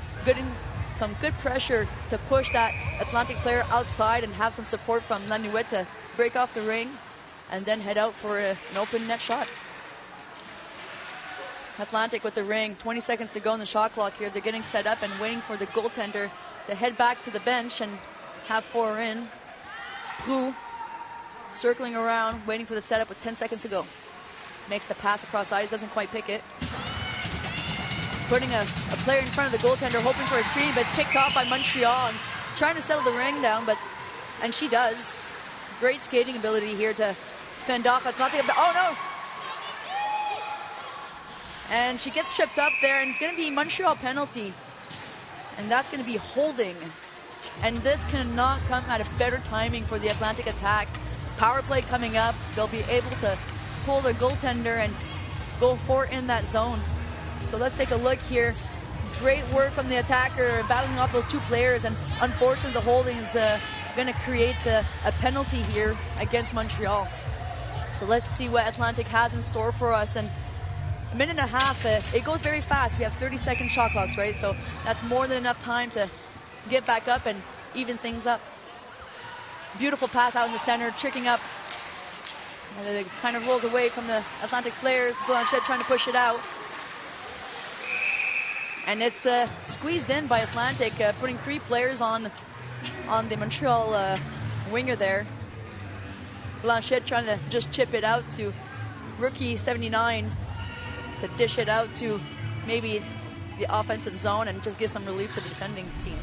some good pressure to push that Atlantic player outside and have some support from Lanuette to break off the ring and then head out for an open net shot. Atlantic with the ring, 20 seconds to go in the shot clock here. They're getting set up and waiting for the goaltender to head back to the bench and have 4 in. Prou circling around, waiting for the setup with 10 seconds to go. Makes the pass across ice, doesn't quite pick it. Putting a player in front of the goaltender, hoping for a screen, but it's kicked off by Montreal and trying to settle the ring down, and she does. Great skating ability here to fend off Atlantic. Oh no! And she gets tripped up there, and it's going to be Montreal penalty. And that's going to be holding. And this cannot come at a better timing for the Atlantic attack. Power play coming up. They'll be able to pull their goaltender and go for in that zone. So let's take a look here. Great work from the attacker, battling off those 2 players. And unfortunately, the holding is going to create a penalty here against Montreal. So let's see what Atlantic has in store for us. And a minute and a half, it goes very fast. We have 30-second shot clocks, right? So that's more than enough time to get back up and even things up. Beautiful pass out in the center, tricking up. And it kind of rolls away from the Atlantic players. Blanchette trying to push it out. And it's squeezed in by Atlantic, putting 3 players on the Montreal winger there. Blanchette trying to just chip it out to rookie 79. To dish it out to maybe the offensive zone and just give some relief to the defending team.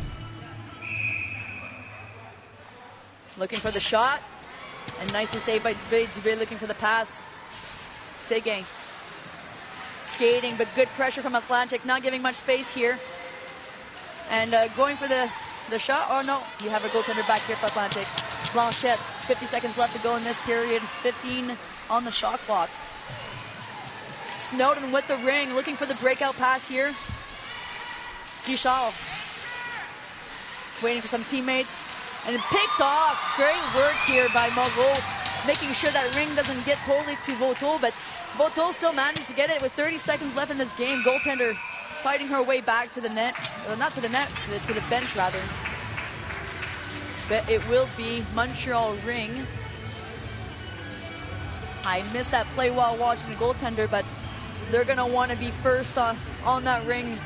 Looking for the shot, and nicely saved by Dubé. Dubé looking for the pass. Seguin skating, but good pressure from Atlantic, not giving much space here. And going for the shot. Oh no, you have a goaltender back here for Atlantic. Blanchette, 50 seconds left to go in this period. 15 on the shot clock. Snowden with the ring, looking for the breakout pass here. Guichard waiting for some teammates, and it picked off. Great work here by Moreau, making sure that ring doesn't get totally to Voto, but Voto still manages to get it with 30 seconds left in this game. Goaltender fighting her way back to the net, not to the net, to the bench rather. But it will be Montreal ring. I missed that play while watching the goaltender, but they're going to want to be first on that ring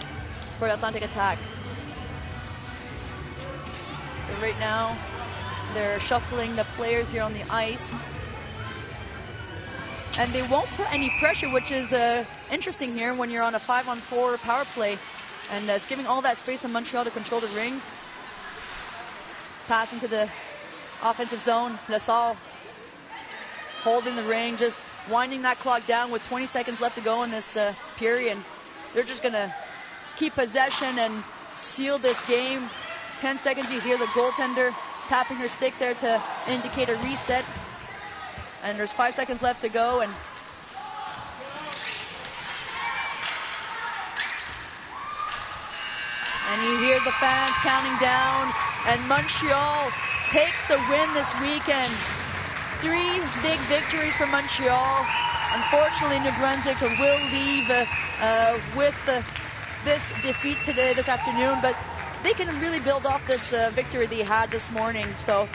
for the Atlantic attack. So right now, they're shuffling the players here on the ice. And they won't put any pressure, which is interesting here when you're on a 5-on-4 power play. And it's giving all that space to Montreal to control the ring. Pass into the offensive zone. LaSalle holding the ring, just winding that clock down with 20 seconds left to go in this period. They're just going to keep possession and seal this game. 10 seconds, you hear the goaltender tapping her stick there to indicate a reset. And there's 5 seconds left to go. And you hear the fans counting down. And Montreal takes the win this weekend. 3 big victories for Montreal. Unfortunately, New Brunswick will leave with this defeat today, this afternoon, but they can really build off this victory they had this morning. So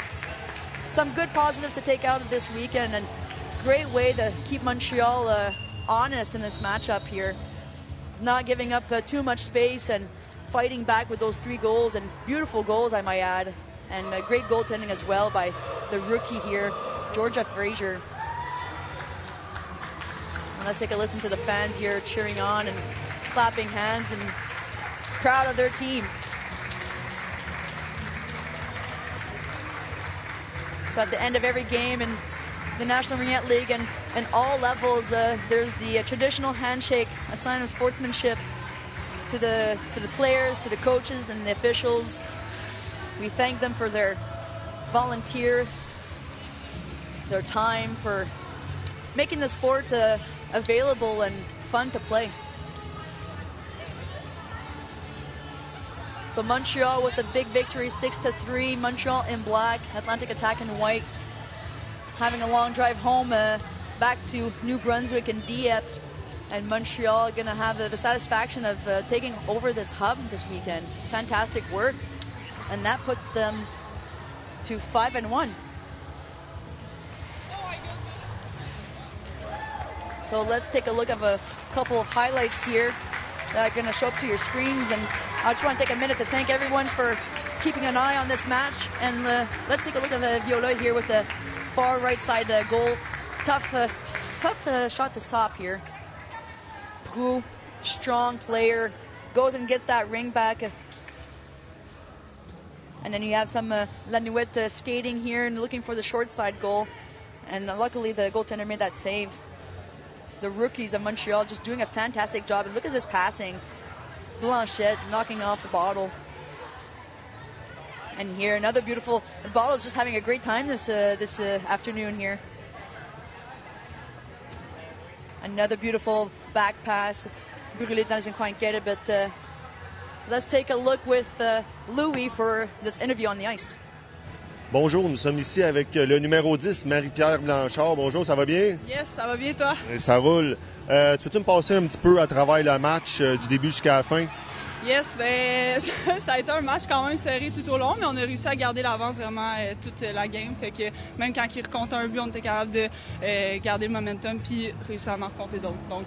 some good positives to take out of this weekend, and great way to keep Montreal honest in this matchup here. Not giving up too much space and fighting back with those 3 goals, and beautiful goals, I might add. And great goaltending as well by the rookie here, Georgia Fraser. And let's take a listen to the fans here cheering on and clapping hands and proud of their team. So at the end of every game in the National Ringette League and all levels, there's the traditional handshake, a sign of sportsmanship to the players, to the coaches and the officials. We thank them for their volunteer, their time, for making the sport available and fun to play. So Montreal with a big victory, 6-3. Montreal in black, Atlantic Attack in white. Having a long drive home back to New Brunswick and Dieppe. And Montreal going to have the satisfaction of taking over this hub this weekend. Fantastic work. And that puts them to 5-1. So let's take a look at a couple of highlights here that are going to show up to your screens. And I just want to take a minute to thank everyone for keeping an eye on this match. And let's take a look at Viola here with the far right side goal. Tough shot to stop here. Prou, strong player, goes and gets that ring back. And then you have some Lanouette skating here and looking for the short side goal. And luckily the goaltender made that save. The rookies of Montreal just doing a fantastic job. And look at this passing. Blanchette knocking off the bottle. And here another beautiful, the bottle is just having a great time this afternoon here. Another beautiful back pass. Brûlé doesn't quite get it, but let's take a look with Louis for this interview on the ice. Bonjour, nous sommes ici avec le numéro 10, Marie-Pierre Blanchard. Bonjour, ça va bien? Yes, ça va bien, toi? Et ça roule. Peux-tu me passer un petit peu à travers le match du début jusqu'à la fin? Yes, ben ça a été un match quand même serré tout au long, mais on a réussi à garder l'avance vraiment toute la game. Fait que même quand ils recomptaient un but, on était capable de garder le momentum puis réussir à en compter d'autres. Donc,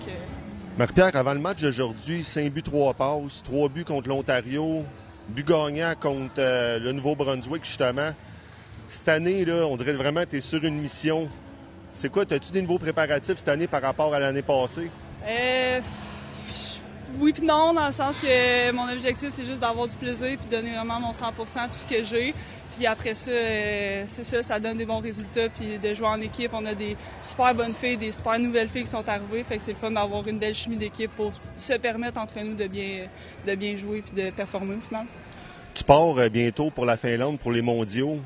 Marie-Pierre, avant le match d'aujourd'hui, 5 buts, 3 passes, 3 buts contre l'Ontario, but gagnant contre le Nouveau-Brunswick, justement. Cette année, là, on dirait vraiment que tu es sur une mission. C'est quoi? As-tu des nouveaux préparatifs cette année par rapport à l'année passée? Oui puis non, dans le sens que mon objectif, c'est juste d'avoir du plaisir puis donner vraiment mon 100%, tout ce que j'ai. Puis après ça, c'est ça, ça donne des bons résultats. Puis de jouer en équipe, on a des super bonnes filles, des super nouvelles filles qui sont arrivées. Fait que c'est le fun d'avoir une belle chimie d'équipe pour se permettre entre nous de bien jouer puis de performer au final. Tu pars bientôt pour la Finlande, pour les mondiaux.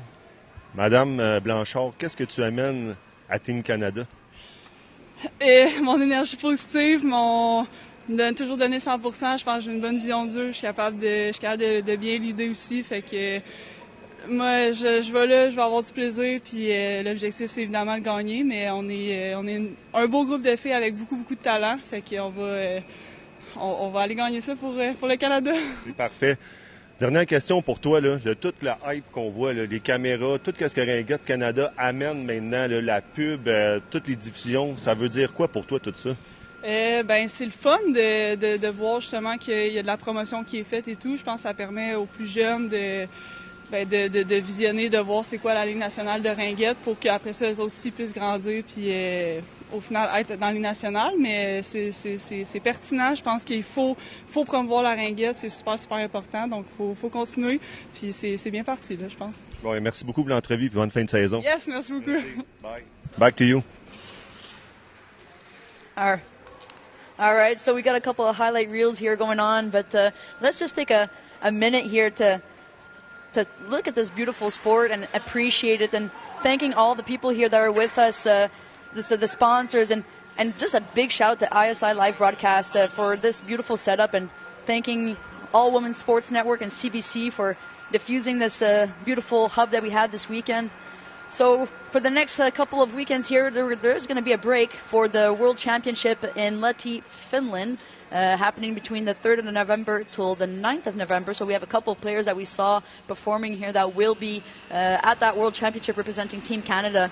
Madame Blanchard, qu'est-ce que tu amènes à Team Canada? Mon énergie positive, toujours donner 100%. Je pense que j'ai une bonne vision de jeu. Je suis capable de bien leader aussi. Fait que moi, je vais là, je vais avoir du plaisir. Puis l'objectif, c'est évidemment de gagner. Mais on est un beau groupe de filles avec beaucoup de talent. Fait qu'on on va aller gagner ça pour le Canada. C'est parfait. Dernière question pour toi, là, de toute la hype qu'on voit, là, les caméras, tout ce que Ringette Canada amène maintenant, là, la pub, toutes les diffusions, ça veut dire quoi pour toi tout ça? C'est le fun de voir justement qu'il y a de la promotion qui est faite et tout. Je pense que ça permet aux plus jeunes de visionner, de voir c'est quoi la Ligue nationale de Ringette pour qu'après ça, eux aussi puissent grandir puis au final être dans la Ligue nationale. Mais c'est pertinent. Je pense qu'il faut promouvoir la Ringette. C'est super important. Donc, il faut continuer. Puis c'est bien parti, là, je pense. Bon, merci beaucoup pour l'entrevue et bonne fin de saison. Yes, merci beaucoup. Merci. Bye. Back to you. All right, so we got a couple of highlight reels here going on, but let's just take a minute here to look at this beautiful sport and appreciate it, and thanking all the people here that are with us, the sponsors, and just a big shout out to ISI Live Broadcast for this beautiful setup, and thanking All Women Sports Network and CBC for diffusing this beautiful hub that we had this weekend. So for the next couple of weekends here, there's going to be a break for the World Championship in Lahti, Finland. happening between the 3rd of November till the 9th of November. So we have a couple of players that we saw performing here that will be at that World Championship representing Team Canada.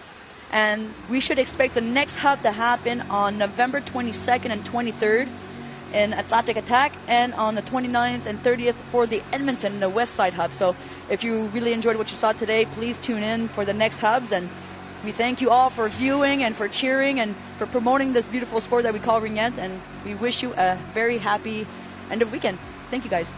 And we should expect the next hub to happen on November 22nd and 23rd in Atlantic Attack, and on the 29th and 30th for the Edmonton, the West Side hub. So if you really enjoyed what you saw today, please tune in for the next hubs. And we thank you all for viewing and for cheering and for promoting this beautiful sport that we call Ringette. And we wish you a very happy end of weekend. Thank you, guys.